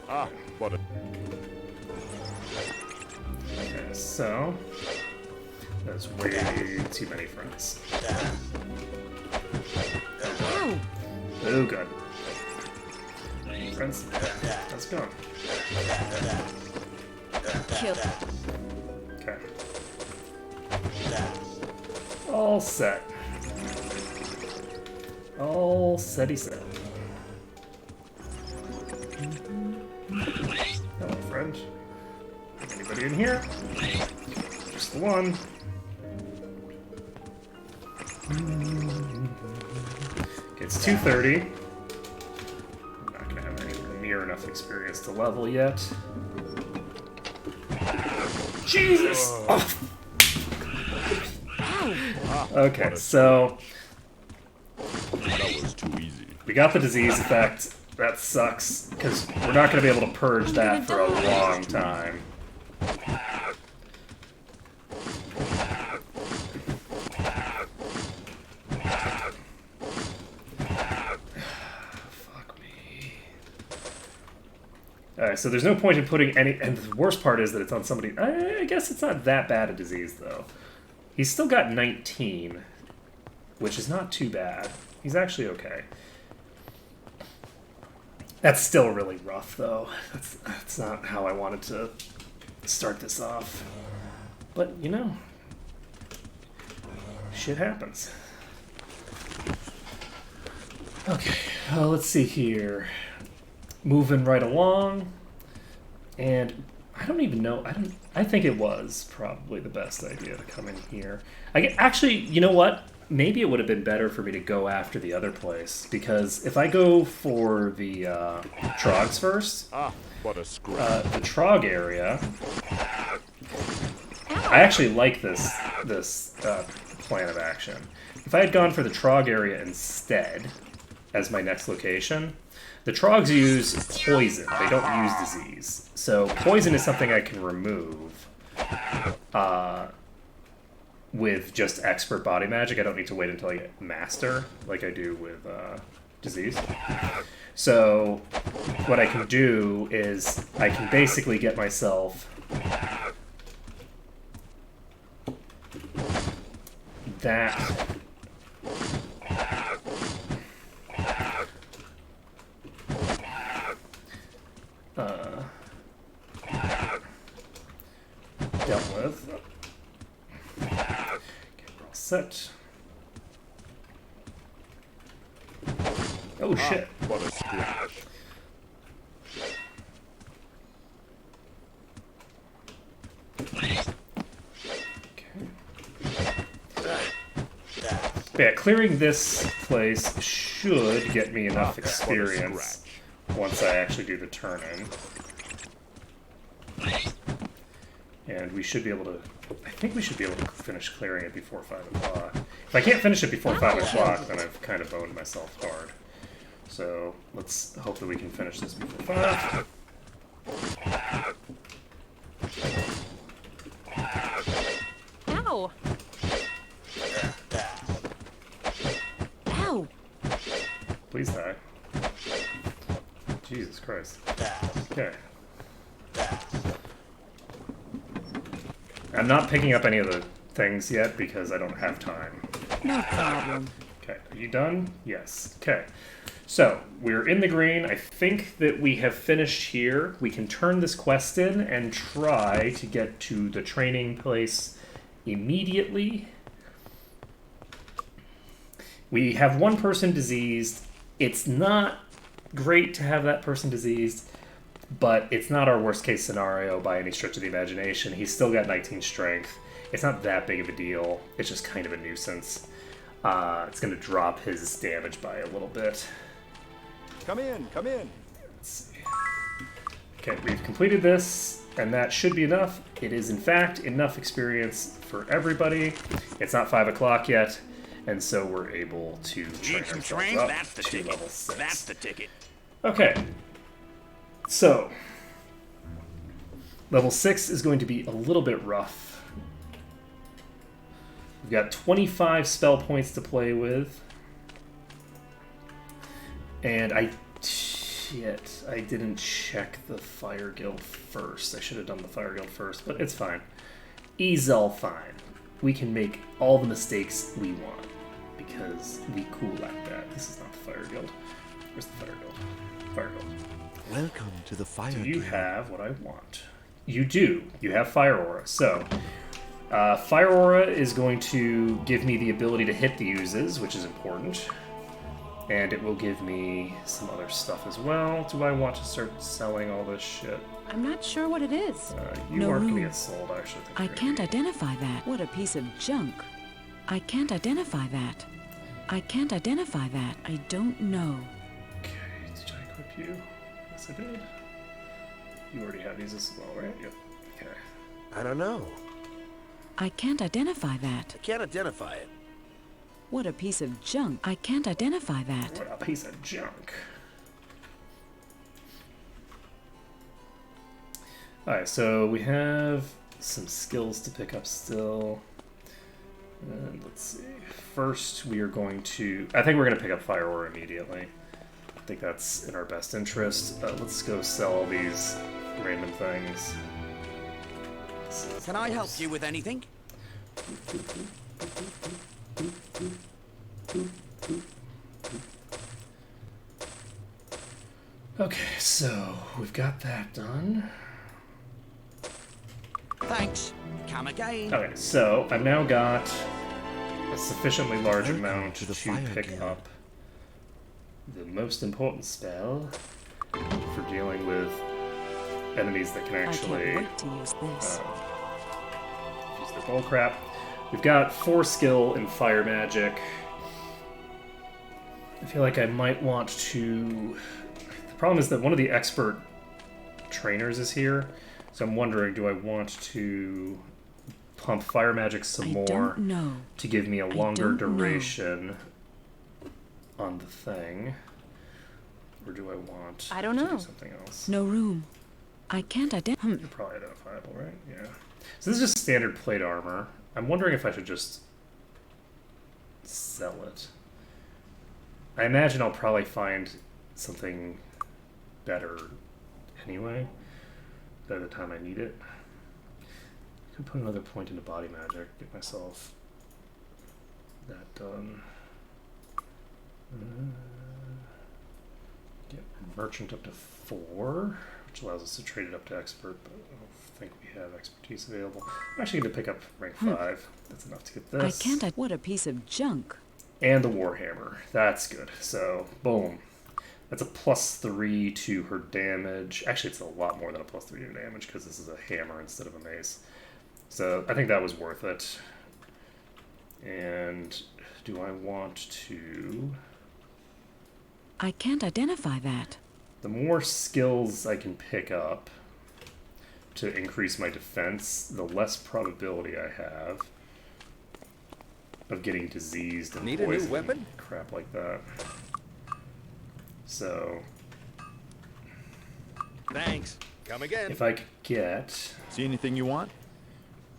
Ah, what a... Okay, so there's way too many friends. Ow! Oh, good. Friends, let's go. Kill. Okay. All set. All setty set. Hello, friend. Anybody in here? Just the one. Okay, it's 2:30. I'm not gonna have anywhere near enough experience to level yet. Jesus! Oh. Okay, so That was too easy. we got the disease effect. That sucks, because we're not going to be able to purge that for a long time. Fuck me. Alright, so there's no point in putting any... And the worst part is that it's on somebody... I guess it's not that bad a disease, though. He's still got 19, which is not too bad. He's actually okay. That's still really rough, though. That's not how I wanted to start this off. But, you know, shit happens. Okay, let's see here. Moving right along. And I don't even know. I think it was probably the best idea to come in here. Actually, you know what? Maybe it would have been better for me to go after the other place, because if I go for the Trogs first, Ah, what a scratch. the Trog area, I actually like this plan of action. If I had gone for the Trog area instead as my next location, the Trogs use poison. They don't use disease. So poison is something I can remove with just expert body magic. I don't need to wait until I get master like I do with disease. So what I can do is I can basically get myself that with. Okay, we're all set. Oh shit. What a splash. Yeah, clearing this place should get me enough experience once I actually do the turn-in. And we should be able to... I think we should be able to finish clearing it before 5 o'clock. If I can't finish it before 5 o'clock, then I've kind of boned myself hard. So, let's hope that we can finish this before 5. Ow! Ow! Please die. Jesus Christ. Okay. I'm not picking up any of the things yet because I don't have time. No problem. Okay, are you done? Yes. Okay. So, we're in the green. I think that we have finished here. We can turn this quest in and try to get to the training place immediately. We have one person diseased. It's not great to have that person diseased, but it's not our worst case scenario by any stretch of the imagination. He's still got 19 strength. It's not that big of a deal. It's just kind of a nuisance. It's going to drop his damage by a little bit. Come in, come in. Let's see. Okay, we've completed this, and that should be enough. It is, in fact, enough experience for everybody. It's not 5 o'clock yet, and so we're able to train Need some ourselves train? up That's the to ticket. level 6. That's the ticket. Okay, so level 6 is going to be a little bit rough. We've got 25 spell points to play with. And I didn't check the Fire Guild first. I should have done the Fire Guild first, but it's fine. He's all fine. We can make all the mistakes we want because we cool like that. This is not the Fire Guild. Where's the Fire Guild? Fire Guild. Welcome to the Fire Do you Guild. have what I want? You do. You have Fire Aura. So, Fire Aura is going to give me the ability to hit the uses, which is important. And it will give me some other stuff as well. Do I want to start selling all this shit? I'm not sure what it is. You No aren't going to room. get sold, actually. I can't identify that. What a piece of junk. I can't identify that. I can't identify that. I don't know. Okay, did I equip you? Yes, I did. You already have these as well, right? Yep. Okay. I don't know. I can't identify that. I can't identify it. What a piece of junk. I can't identify that. What a piece of junk. Alright, so we have some skills to pick up still. And let's see. First, we are going to... I think we're going to pick up Fire Aura immediately. I think that's in our best interest. Let's go sell all these random things. Can I help you with anything? Okay, so we've got that done. Thanks. Come again. Okay, so I've now got a sufficiently large Welcome amount to the to Fire pick Guild. up the most important spell for dealing with enemies that can I actually can't wait to use this. use their bullcrap. We've got 4 skill in fire magic. I feel like I might want to... The problem is that one of the expert trainers is here, so I'm wondering, do I want to pump fire magic some I more don't know. to give me a longer don't know. duration on the thing? Or do I want I don't to know. do something else? No room. I can't identify. You're probably identifiable, right? Yeah. So this is just standard plate armor. I'm wondering if I should just sell it. I imagine I'll probably find something better anyway by the time I need it. I could put another point into body magic, get myself that done. Get merchant up to 4, which allows us to trade it up to expert, but think we have expertise available. I'm actually going to pick up rank 5. That's enough to get this. I can't. What a piece of junk. And the Warhammer. That's good. So, boom. That's a +3 to her damage. Actually, it's a lot more than a +3 to damage because this is a hammer instead of a mace. So, I think that was worth it. And do I want to... I can't identify that. The more skills I can pick up to increase my defense, the less probability I have of getting diseased and Need a new poisoned, weapon? crap like that. So, Thanks. Come again. if I could get See anything you want?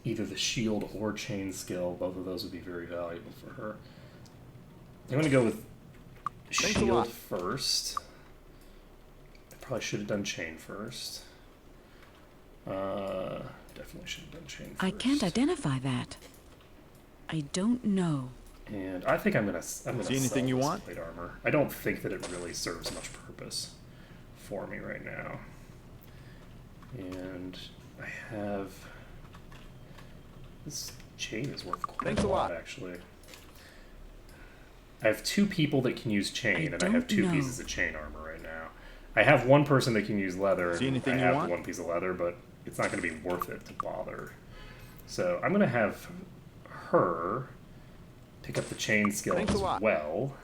either the shield or chain skill, both of those would be very valuable for her. I'm going to go with Thanks a shield lot. first. I probably should have done chain first. Definitely should have done chain first. I can't identify that. I don't know. And I think I'm gonna See sell anything you this want? plate armor. I don't think that it really serves much purpose for me right now. And I have this chain is worth quite Thanks a a lot, lot. actually. I have 2 people that can use chain, and I have don't 2 know. pieces of chain armor right now. I have 1 person that can use leather. See and anything I you have want? 1 piece of leather, but it's not going to be worth it to bother. So I'm going to have her pick up the chain skill Thanks a as lot. well.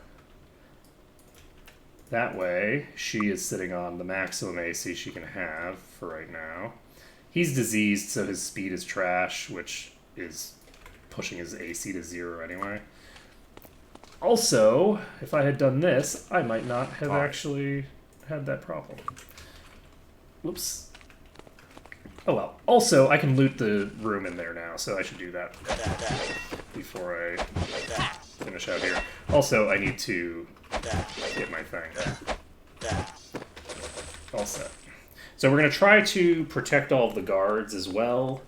That way, she is sitting on the maximum AC she can have for right now. He's diseased, so his speed is trash, which is pushing his AC to 0 anyway. Also, if I had done this, I might not have Fine. actually had that problem. Whoops. Oh well. Also, I can loot the room in there now, so I should do that before I finish out here. Also, I need to get my thing all set. So we're going to try to protect all of the guards as well.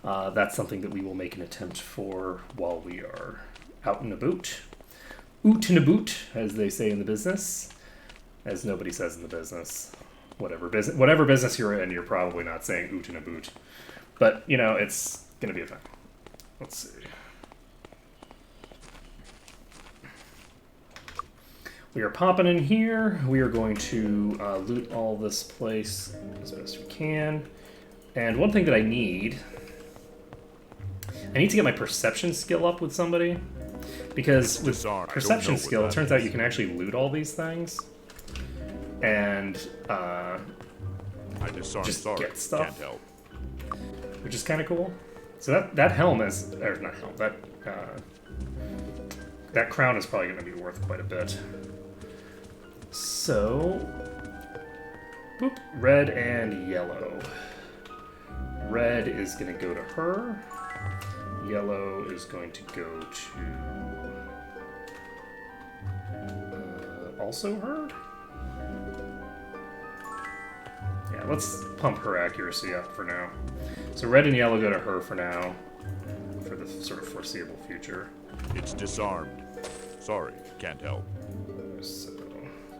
That's something that we will make an attempt for while we are out and about. Oot and about, as they say in the business. As nobody says in the business. Whatever business you're in, you're probably not saying oot and about. But, you know, it's going to be a thing. Let's see. We are popping in here. We are going to loot all this place as best we can. And one thing that I need to get my perception skill up with somebody. Because with Bizarre. I don't know perception what skill, it that turns out is. you can actually loot all these things. And, I disarm. Just Sorry, get stuff. can't help. which is kind of cool. So that helm is, or not helm, that crown is probably going to be worth quite a bit. So, boop, red and yellow. Red is going to go to her. Yellow is going to go to also her. Yeah, let's pump her accuracy up for now. So red and yellow go to her for now, for the sort of foreseeable future. It's disarmed. Sorry, can't help. So,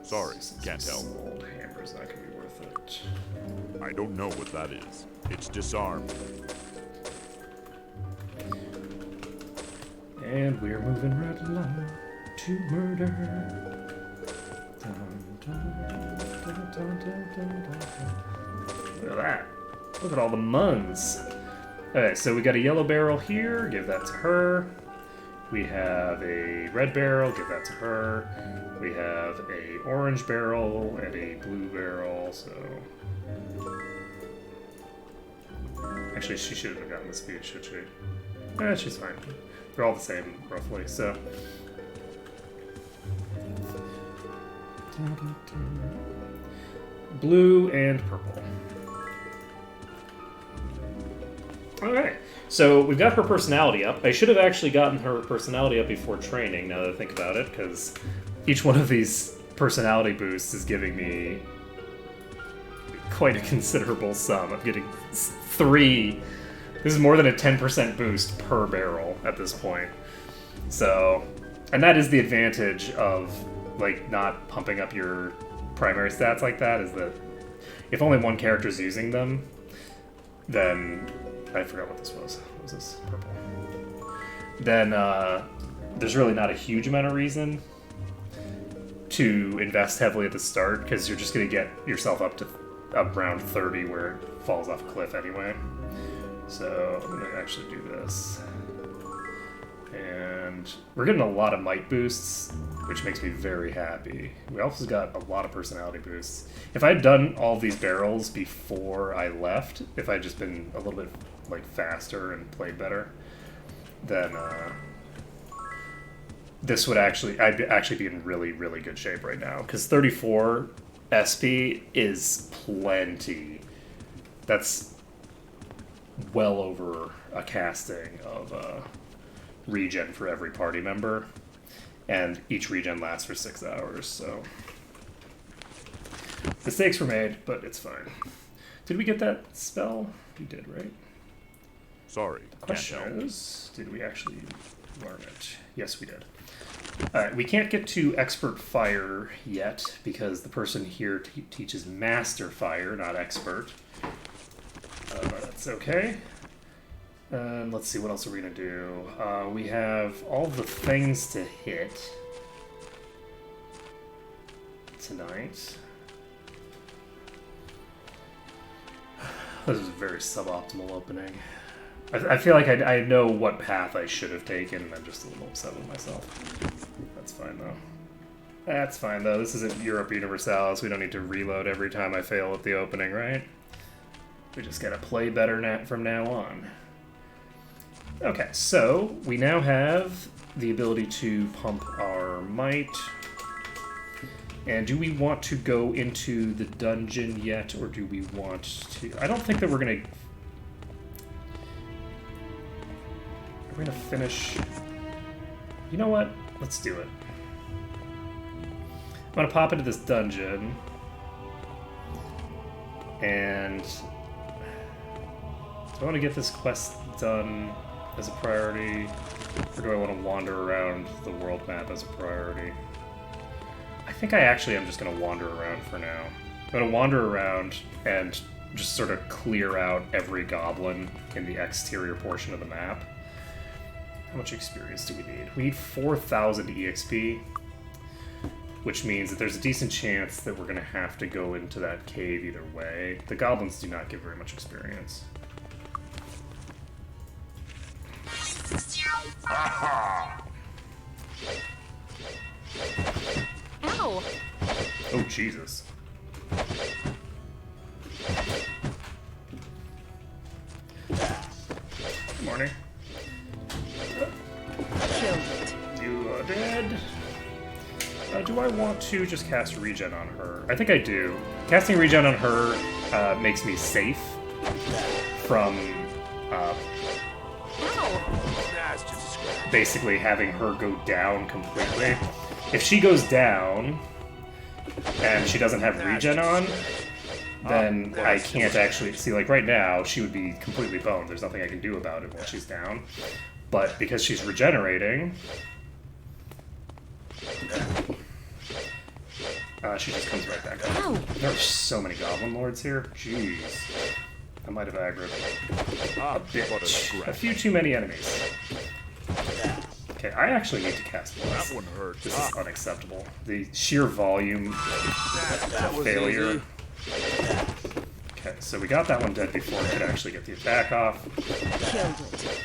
Sorry, since can't this help. Old hammer's not gonna be worth it. I don't know what that is. It's disarmed. And we're moving right along to murder. Dun, dun, dun, dun, dun, dun, dun. Look at that. Look at all the muns. Okay, so we got a yellow barrel here. Give that to her. We have a red barrel. Give that to her. We have a orange barrel and a blue barrel. So actually, she should have gotten the speed, should she? She's fine. They're all the same, roughly. So. Blue and purple. Alright, so we've got her personality up. I should have actually gotten her personality up before training, now that I think about it, because each one of these personality boosts is giving me quite a considerable sum. I'm getting 3. This is more than a 10% boost per barrel at this point. So, and that is the advantage of, like, not pumping up your primary stats like that, is that if only one character's using them, then I forgot what this was. What was this? Purple. Then there's really not a huge amount of reason to invest heavily at the start, because you're just going to get yourself up around 30 where it falls off a cliff anyway. So I'm going to actually do this. And we're getting a lot of might boosts, which makes me very happy. We also got a lot of personality boosts. If I had done all these barrels before I left, if I'd just been a little bit like faster and played better, then this would I'd actually be in really, really good shape right now. Because 34 SP is plenty. That's well over a casting of regen for every party member. And each regen lasts for 6 hours, so... Mistakes were made, but it's fine. Did we get that spell? We did, right? Sorry, The question is, did we actually learn it? Yes, we did. Alright, we can't get to Expert Fire yet, because the person here teaches Master Fire, not Expert. But that's okay. And let's see, what else are we going to do? We have all the things to hit tonight. This is a very suboptimal opening. I feel like I know what path I should have taken, and I'm just a little upset with myself. That's fine, though. That's fine, though. This isn't Europe Universalis. We don't need to reload every time I fail at the opening, right? We just gotta play better from now on. Okay, so we now have the ability to pump our might. And do we want to go into the dungeon yet, or do we want to... I don't think that we're going to... We're going to finish... You know what? Let's do it. I'm going to pop into this dungeon. And... Do I want to get this quest done as a priority, or do I want to wander around the world map as a priority? I think I actually am just going to wander around for now. I'm going to wander around and just sort of clear out every goblin in the exterior portion of the map. How much experience do we need? We need 4,000 EXP, which means that there's a decent chance that we're going to have to go into that cave either way. The goblins do not give very much experience. Ow! Oh, Jesus. Good morning. Killed it. You are dead. Do I want to just cast regen on her? I think I do. Casting regen on her makes me safe from basically having her go down completely. If she goes down and she doesn't have regen on, then I can't actually see. Like right now, she would be completely boned. There's nothing I can do about it while she's down. But because she's regenerating, she just comes right back up. There are so many Goblin Lords here. Jeez. I might have aggroed a bit. A few too many enemies. Okay, I actually need to cast Bless. That one hurt. This is unacceptable. The sheer volume of failure. Okay, so we got that one dead before we could actually get the attack off. Killed it.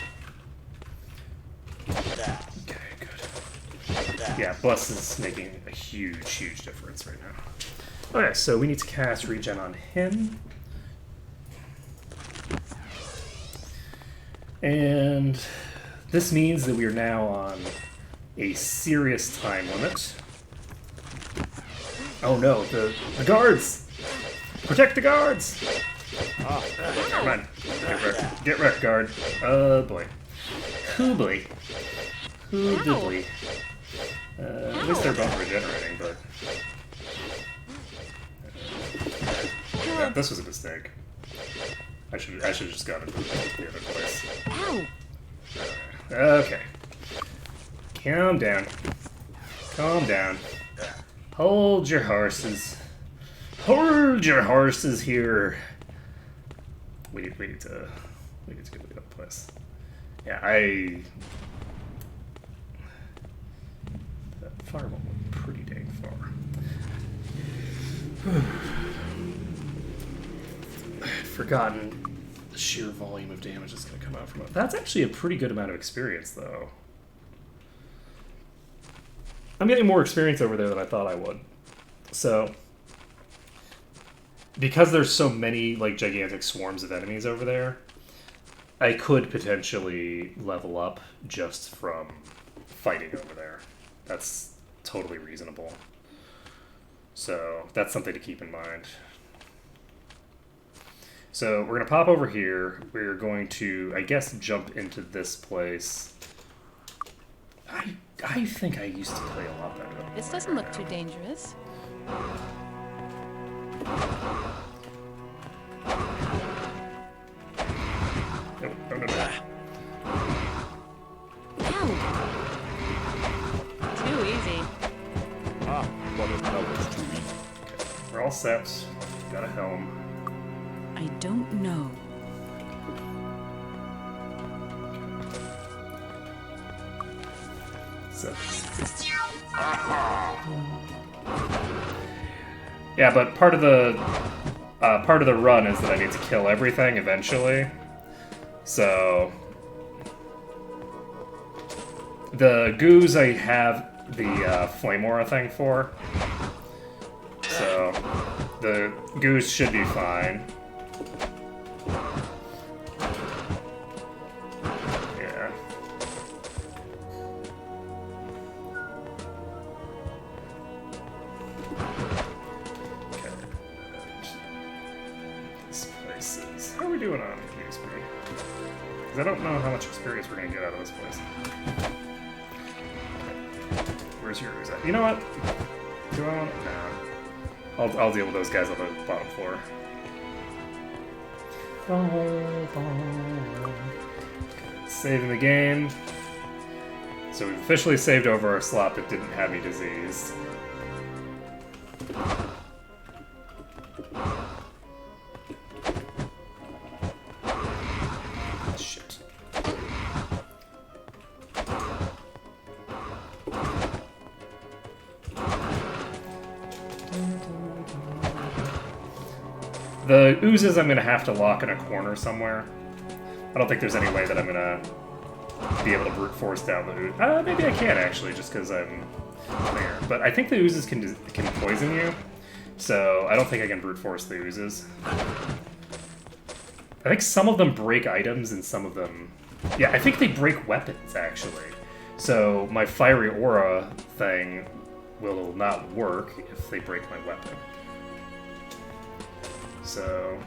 Okay, good. Yeah, Bless is making a huge, huge difference right now. Okay, so we need to cast regen on him. And this means that we are now on a serious time limit. Oh no, the guards! Protect the guards! Never mind. Get wrecked, guard. Oh boy. Hoobly. Hoobly. At least they're both regenerating, but... Yeah, this was a mistake. I should have just gone into the other place. Ow! Okay. Calm down. Calm down. Hold your horses. Hold your horses here. We need to get to the other place. Yeah, that fireball went pretty dang far. I had forgotten the sheer volume of damage that's going to come out from it. That's actually a pretty good amount of experience, though. I'm getting more experience over there than I thought I would. So, because there's so many like gigantic swarms of enemies over there, I could potentially level up just from fighting over there. That's totally reasonable. So that's something to keep in mind. So we're going to pop over here. We're going to, I guess, jump into this place. I think I used to play a lot better than This doesn't look too dangerous. No. Ow! Too easy. Ah, but that was too easy. We're all set. Got a helm. I don't know. So. Yeah, but part of the run is that I need to kill everything eventually. So the goos I have the flame aura thing for. So the goose should be fine. Yeah. Okay. This place is... How are we doing on XP? Because I don't know how much experience we're going to get out of this place. Okay. Where's your ooze at? You know what? Do I want to... Nah. I'll deal with those guys on the bottom floor. Okay, saving the game. So we've officially saved over our slot that didn't have any disease. Shit. The oozes I'm going to have to lock in a corner somewhere. I don't think there's any way that I'm going to be able to brute force down the ooze. Maybe I can, actually, just because I'm there. But I think the oozes can poison you, so I don't think I can brute force the oozes. I think some of them break items and some of them... Yeah, I think they break weapons, actually. So my fiery aura thing will not work if they break my weapon. So...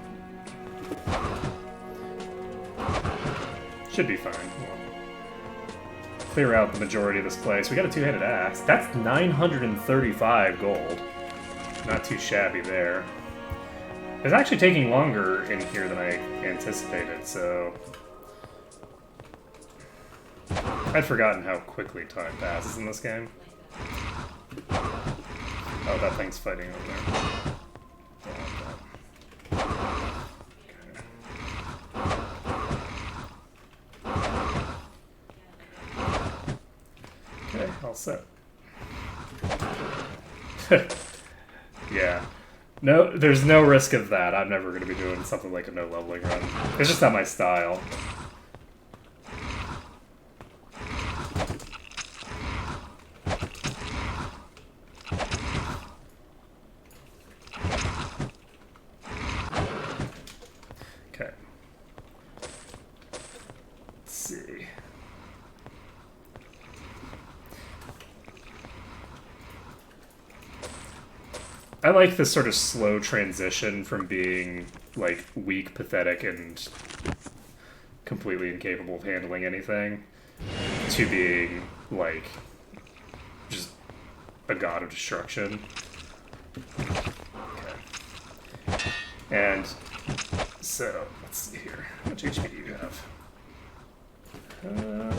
should be fine. We'll clear out the majority of this place. We got a two-handed axe. That's 935 gold. Not too shabby there. It's actually taking longer in here than I anticipated, so... I'd forgotten how quickly time passes in this game. Oh, that thing's fighting over there. Okay, all set. Yeah. No, there's no risk of that. I'm never going to be doing something like a no leveling run. It's just not my style. Okay. Let's see. I like this sort of slow transition from being, like, weak, pathetic, and completely incapable of handling anything to being, like, just a god of destruction. Okay. And so, let's see here. How much HP do you have?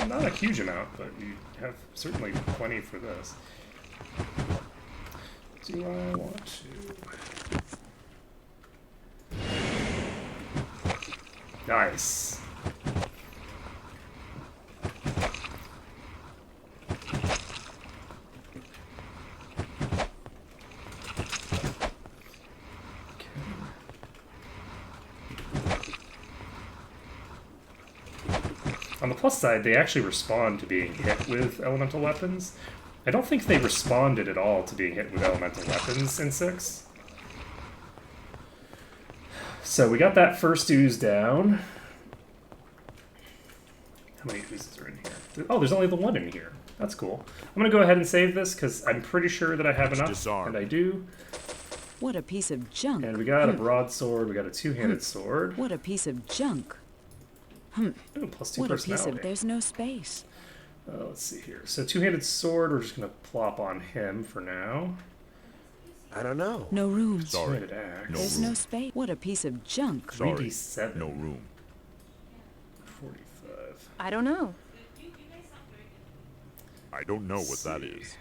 Not a huge amount, but you have certainly plenty for this. Do I want to? Nice. On the plus side, they actually respond to being hit with elemental weapons. I don't think they responded at all to being hit with elemental weapons in 6. So we got that first ooze down. How many oozes are in here? Oh, there's only the one in here. That's cool. I'm going to go ahead and save this because I'm pretty sure that I have enough. Disarm. And I do. What a piece of junk. And we got a broadsword. We got a two-handed sword. What a piece of junk. Ooh, plus 2 What a piece personality. of... There's no space. Let's see here. So two-handed sword, we're just going to plop on him for now. I don't know. No room. Sorry. Two-handed axe. No There's room. no space. What a piece of junk. Sorry. 3d7. No room. 45. I don't know. I don't know what that is.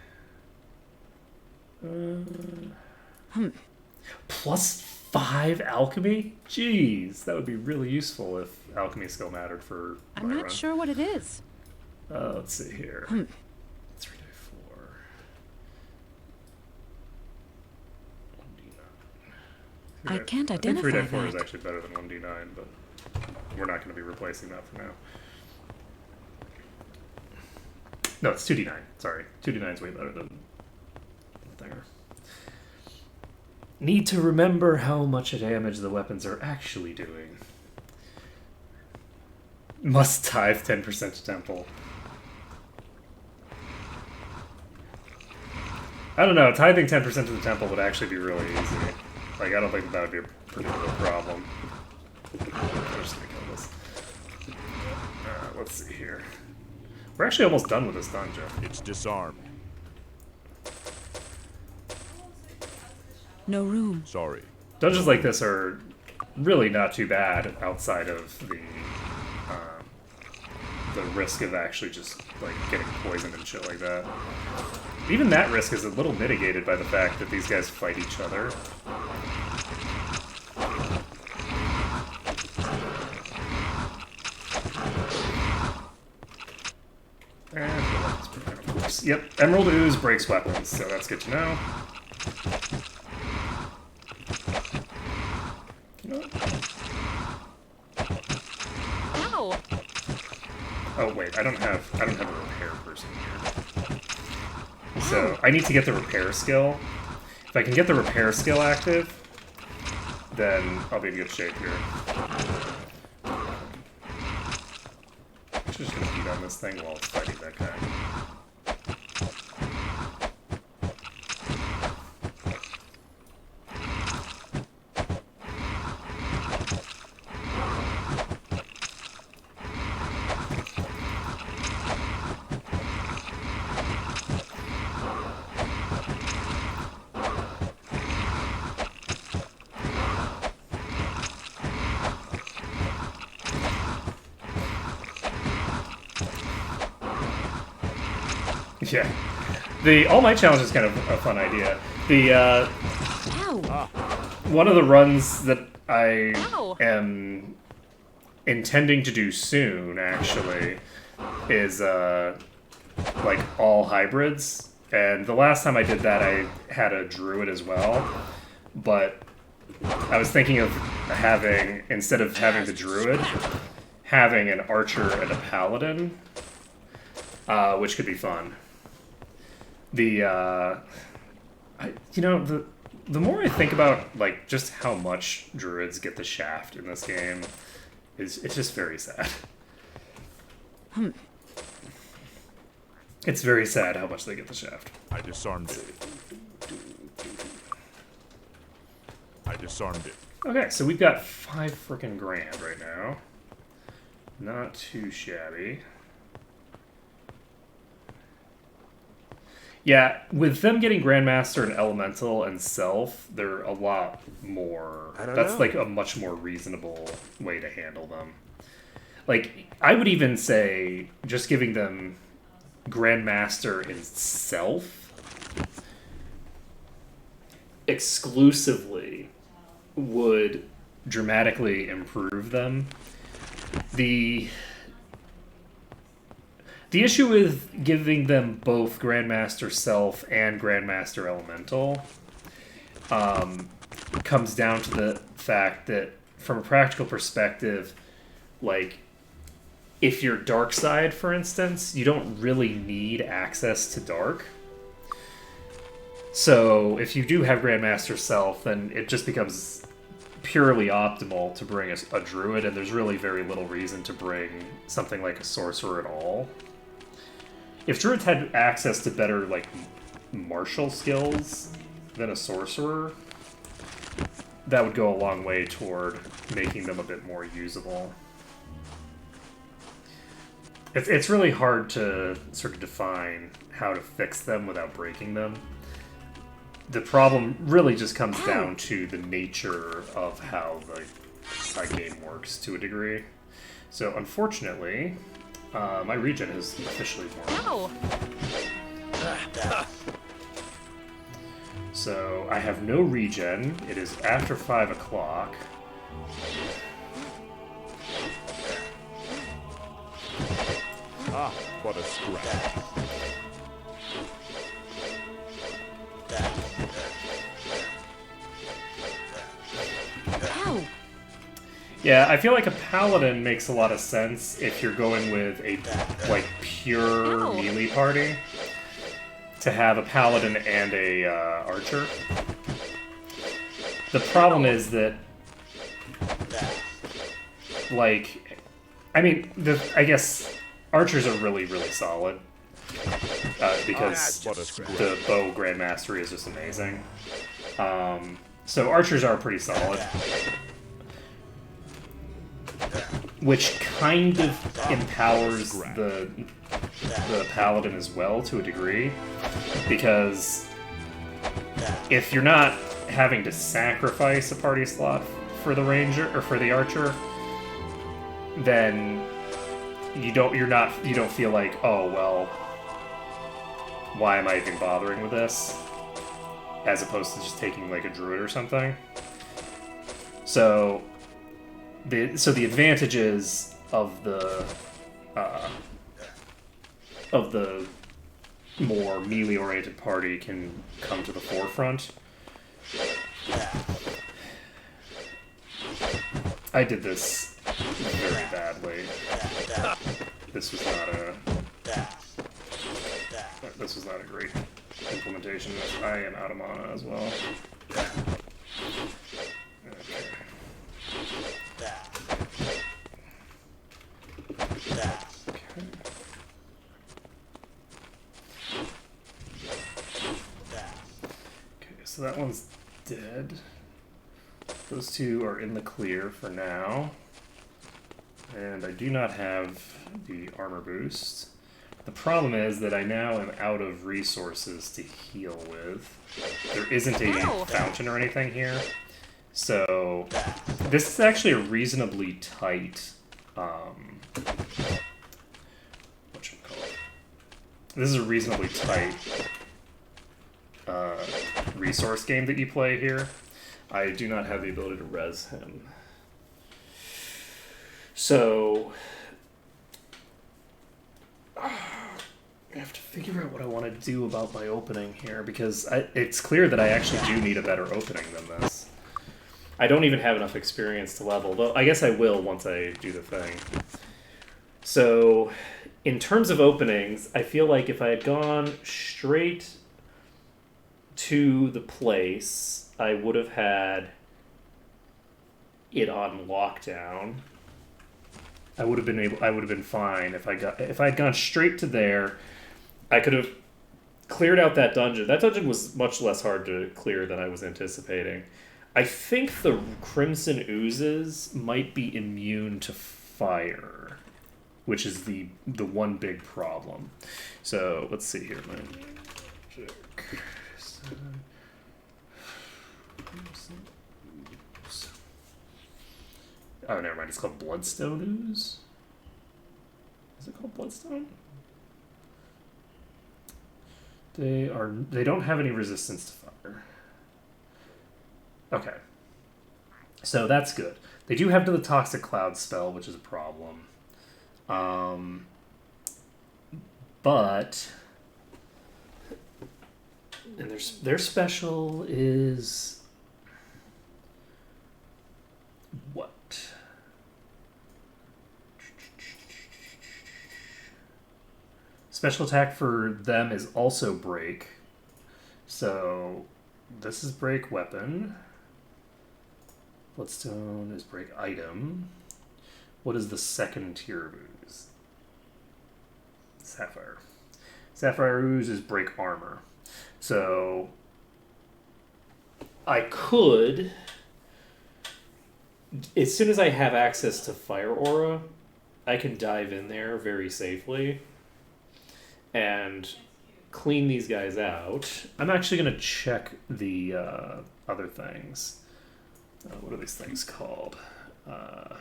Plus 5 alchemy? Jeez, that would be really useful if alchemy skill mattered for I'm my not run. sure what it is. Let's see here. 3d4. I can't I think identify 3d4 is that. actually better than 1d9, but we're not going to be replacing that for now. No, it's 2d9. Sorry. 2d9 is way better than there. Need to remember how much damage the weapons are actually doing. Must tithe 10% to temple. I don't know, tithing 10% to the temple would actually be really easy. Like, I don't think that would be a particular problem. I'm just gonna kill this. Let's see here. We're actually almost done with this dungeon. It's disarmed. No room. Sorry. Dungeons like this are really not too bad outside of the risk of actually just like getting poisoned and shit like that. Even that risk is a little mitigated by the fact that these guys fight each other. And of course. Yep, Emerald Ooze breaks weapons, so that's good to know. Ow! Oh wait, I don't have a repair person here. So I need to get the repair skill. If I can get the repair skill active, then I'll be in good shape here. I'm just gonna beat on this thing while it's fighting that guy. Yeah. The All Might Challenge is kind of a fun idea. The Ow! one of the runs that I Ow. am intending to do soon, actually, is like all hybrids. And the last time I did that, I had a druid as well. But I was thinking of having, instead of having the druid, having an archer and a paladin, which could be fun. The the more I think about like just how much druids get the shaft in this game, it's just very sad. It's very sad how much they get the shaft. I disarmed it. I disarmed it. Okay, so we've got 5 freaking grand right now. Not too shabby. Yeah, with them getting Grandmaster and Elemental and Self, they're a lot more... That's know. like a much more reasonable way to handle them. Like, I would even say just giving them Grandmaster and Self exclusively would dramatically improve them. The issue with giving them both Grandmaster Self and Grandmaster Elemental comes down to the fact that, from a practical perspective, like, if you're Dark Side, for instance, you don't really need access to Dark. So if you do have Grandmaster Self, then it just becomes purely optimal to bring a Druid, and there's really very little reason to bring something like a Sorcerer at all. If Druids had access to better, like, martial skills than a Sorcerer, that would go a long way toward making them a bit more usable. It's really hard to sort of define how to fix them without breaking them. The problem really just comes down to the nature of how the game works to a degree. So unfortunately, my regen is officially worn. Ow! So I have no regen. It is after 5 o'clock. Ah, what a scrap. Ow! Yeah, I feel like a paladin makes a lot of sense if you're going with a, like, pure Ow. melee party. To have a paladin and a archer. The problem is that, like, I mean, I guess archers are really, really solid. Because What a scrap. the bow grandmastery is just amazing. So archers are pretty solid. Which kind of empowers the paladin as well, to a degree. Because if you're not having to sacrifice a party slot for the ranger or for the archer, then you don't feel like, oh well, why am I even bothering with this? As opposed to just taking like a druid or something. So the advantages of the more melee-oriented party can come to the forefront. I did this very badly. This was not a great implementation. I am out of mana as well. Okay. Okay, so that one's dead. Those two are in the clear for now. And I do not have the armor boost. The problem is that I now am out of resources to heal with. There isn't a fountain or anything here. So this is actually a reasonably tight this is a reasonably tight resource game that you play here. I do not have the ability to res him. So I have to figure out what I want to do about my opening here, because it's clear that I actually do need a better opening than this. I don't even have enough experience to level, though I guess I will once I do the thing. So, in terms of openings, I feel like if I had gone straight to the place, I would have had it on lockdown. I would have been fine if I had gone straight to there. I could have cleared out that dungeon. That dungeon was much less hard to clear than I was anticipating. I think the Crimson Oozes might be immune to fire, which is the one big problem. So let's see here. Oh, never mind. It's called Bloodstone Ooze. Is it called Bloodstone? They don't have any resistance to fire. Okay. So that's good. They do have the Toxic Cloud spell, which is a problem. But... And their special is... What? Special attack for them is also break. So this is break weapon. Bloodstone is break item. What is the second tier of ooze? Sapphire. Sapphire ooze is break armor. So I could, as soon as I have access to Fire Aura, I can dive in there very safely and clean these guys out. I'm actually going to check the other things. What are these things called? What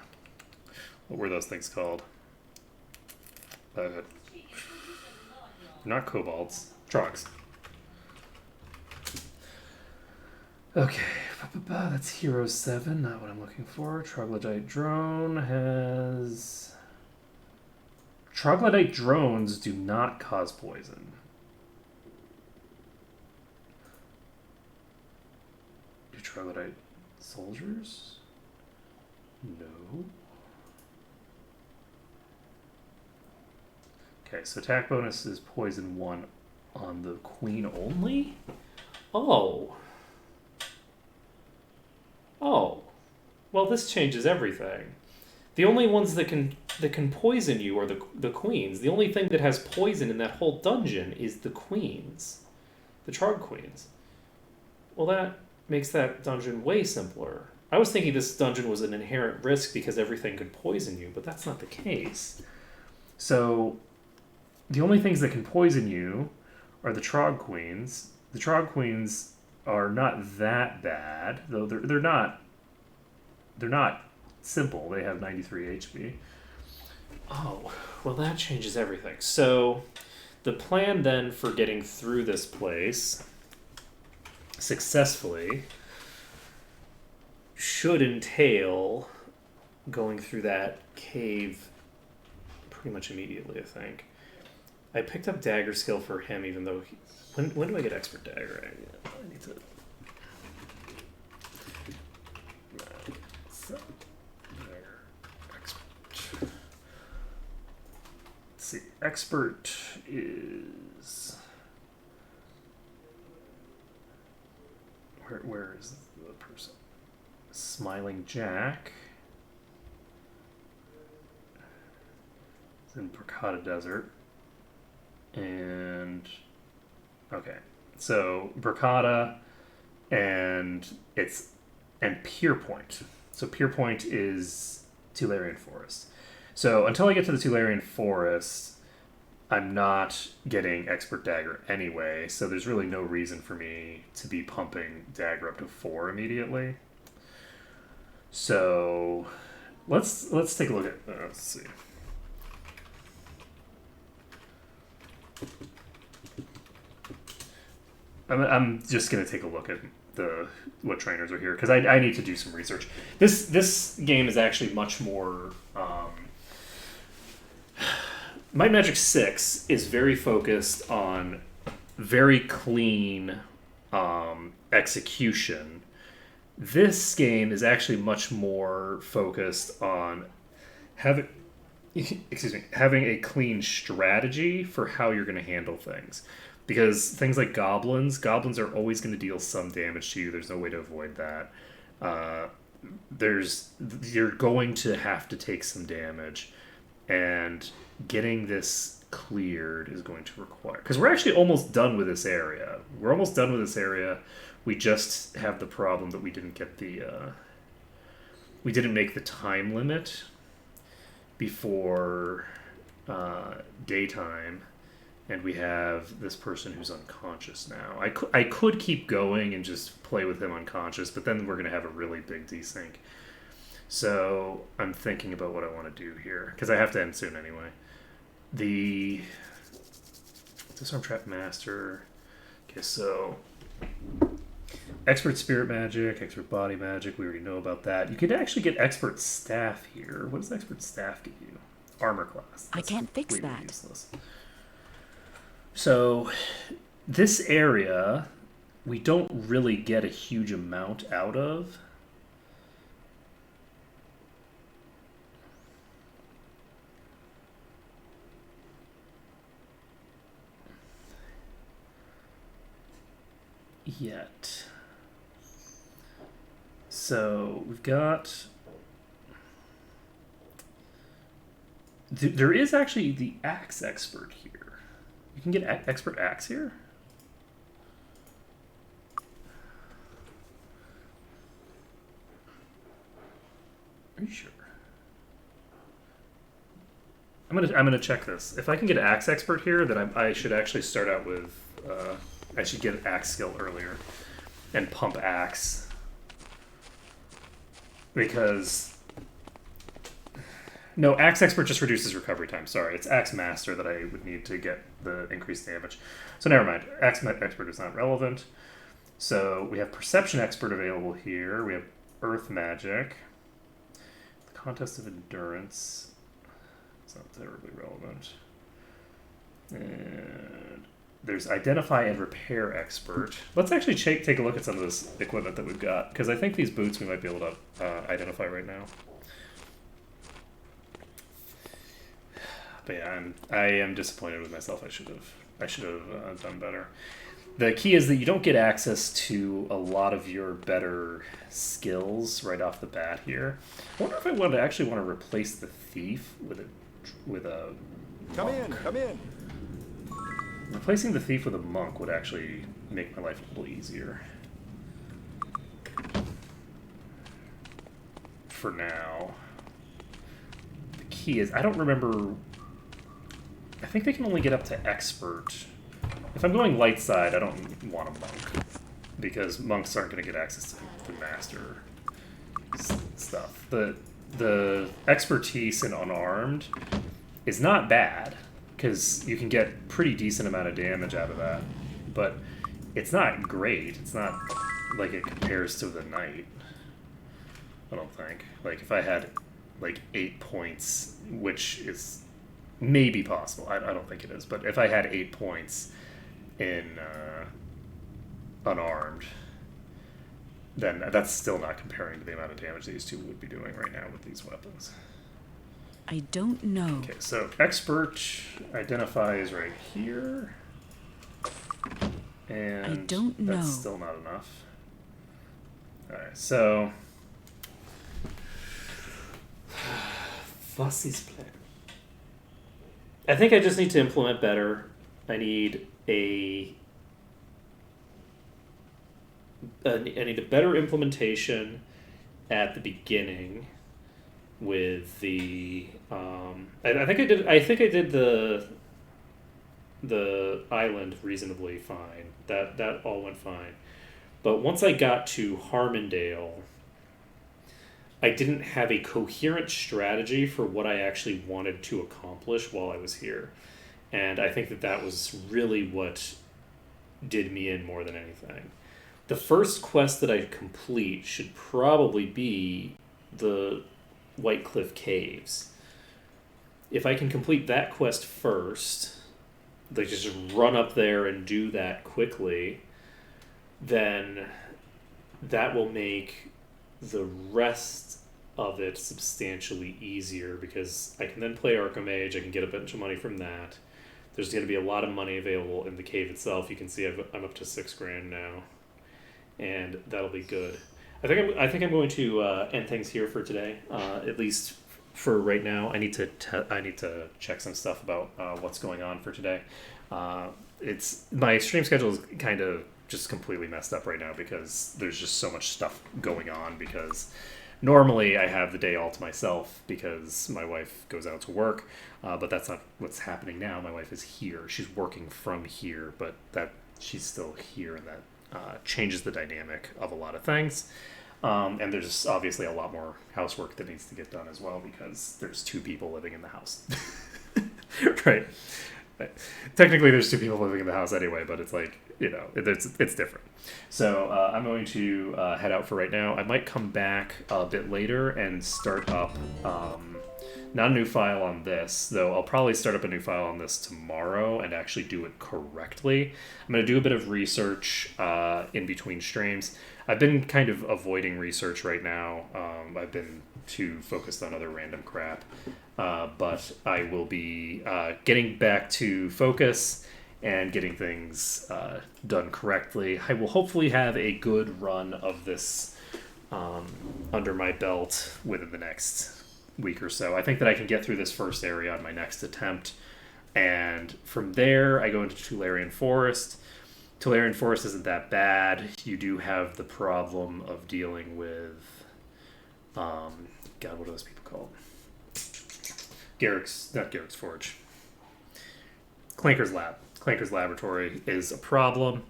were those things called? Not kobolds. Trogs. Okay, that's Hero 7, not what I'm looking for. Troglodyte Drone has... Troglodyte drones do not cause poison. Do troglodyte soldiers? No. Okay, so attack bonus is poison 1 on the queen only? Oh. Oh. Well, this changes everything. The only ones that can poison you are the queens. The only thing that has poison in that whole dungeon is the queens. The Trog queens. Well, that makes that dungeon way simpler. I was thinking this dungeon was an inherent risk because everything could poison you, but that's not the case. So, the only things that can poison you are the Trog queens. The Trog queens are not that bad, though they're not simple. They have 93 HP. Oh, well that changes everything. So the plan then for getting through this place successfully should entail going through that cave pretty much immediately, I think. I picked up dagger skill for him, even though when do I get expert dagger? I need to... See, expert is where is the person? Smiling Jack. It's in Bracada Desert. And okay. So Bracada and Pierpoint. So Pierpoint is Tularian Forest. So until I get to the Tularian Forest, I'm not getting Expert Dagger anyway, so there's really no reason for me to be pumping Dagger up to 4 immediately. So let's take a look at... let's see. I'm just going to take a look at what trainers are here, because I need to do some research. This game is actually much more... Might Magic 6 is very focused on very clean execution. This game is actually much more focused on having a clean strategy for how you're going to handle things. Because things like goblins are always going to deal some damage to you. There's no way to avoid that. You're going to have to take some damage, and getting this cleared is going to require... Because we're actually almost done with this area. We just have the problem that we didn't get we didn't make the time limit before daytime, and we have this person who's unconscious now. I could keep going and just play with him unconscious, but then we're going to have a really big desync. So I'm thinking about what I want to do here, because I have to end soon anyway. The Disarm Trap Master. Okay, so expert spirit magic, expert body magic. We already know about that. You could actually get expert staff here. What does expert staff give you? Armor class. I can't fix completely that. Useless. So this area we don't really get a huge amount out of. Yet. So we've got... There is actually the axe expert here. You can get expert axe here? Are you sure? I'm gonna check this. If I can get axe expert here, then I should actually start out with I should get axe skill earlier and pump axe, because no, axe expert just reduces recovery time. Sorry, it's axe master that I would need to get the increased damage. So never mind. Axe expert is not relevant. So we have perception expert available here. We have earth magic. The contest of endurance. It's not terribly relevant. And there's identify and repair expert. Let's actually take a look at some of this equipment that we've got, because I think these boots we might be able to identify right now. But yeah, I am disappointed with myself. I should have done better. The key is that you don't get access to a lot of your better skills right off the bat here. I wonder if I want to replace the thief with a Come monk. in, come in. Replacing the thief with a monk would actually make my life a little easier. For now. The key is, I don't remember... I think they can only get up to expert. If I'm going light side, I don't want a monk, because monks aren't going to get access to the master stuff. The expertise in unarmed is not bad, because you can get pretty decent amount of damage out of that, but it's not great. It's not like it compares to the knight, I don't think. Like, if I had like 8 points, which is maybe possible, I don't think it is, but if I had 8 points in unarmed, then that's still not comparing to the amount of damage these two would be doing right now with these weapons. I don't know. Okay, so expert identifies right here, and I don't know. that's still not enough. Alright, so Fussy's plan. I think I just need to implement better. I need a better implementation at the beginning with the I think I did the island reasonably fine. That all went fine. But once I got to Harmondale, I didn't have a coherent strategy for what I actually wanted to accomplish while I was here. And I think that was really what did me in more than anything. The first quest that I complete should probably be the White Cliff Caves. If I can complete that quest first, like just run up there and do that quickly, then that will make the rest of it substantially easier, because I can then play Arkmode. I can get a bunch of money from that. There's going to be a lot of money available in the cave itself. You can see I'm up to $6,000 now, and that'll be good. I think I'm going to end things here for today, at least for right now. I need to check some stuff about what's going on for today. It's my stream schedule is kind of just completely messed up right now, because there's just so much stuff going on, because normally I have the day all to myself because my wife goes out to work, but that's not what's happening now. My wife is here. She's working from here, but that she's still here, and that changes the dynamic of a lot of things. And there's obviously a lot more housework that needs to get done as well, because there's 2 people living in the house. Right. technically there's 2 people living in the house anyway, but it's like, it's different. So I'm going to head out for right now. I might come back a bit later and start up, not a new file on this, though I'll probably start up a new file on this tomorrow and actually do it correctly. I'm going to do a bit of research in between streams. I've been kind of avoiding research right now. I've been too focused on other random crap. But I will be getting back to focus and getting things done correctly. I will hopefully have a good run of this under my belt within the next week or so. I think that I can get through this first area on my next attempt. And from there, I go into Tularian Forest. Tularian Forest isn't that bad. You do have the problem of dealing with... God, what are those people called? Not Garrick's Forge. Clanker's Lab. Clanker's Laboratory is a problem,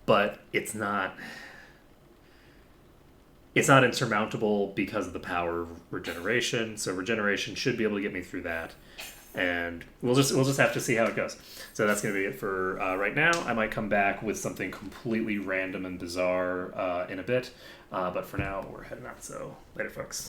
but it's not insurmountable because of the power of regeneration. So regeneration should be able to get me through that, and we'll just have to see how it goes. So that's going to be it for right now. I might come back with something completely random and bizarre in a bit, but for now we're heading out. So later, folks.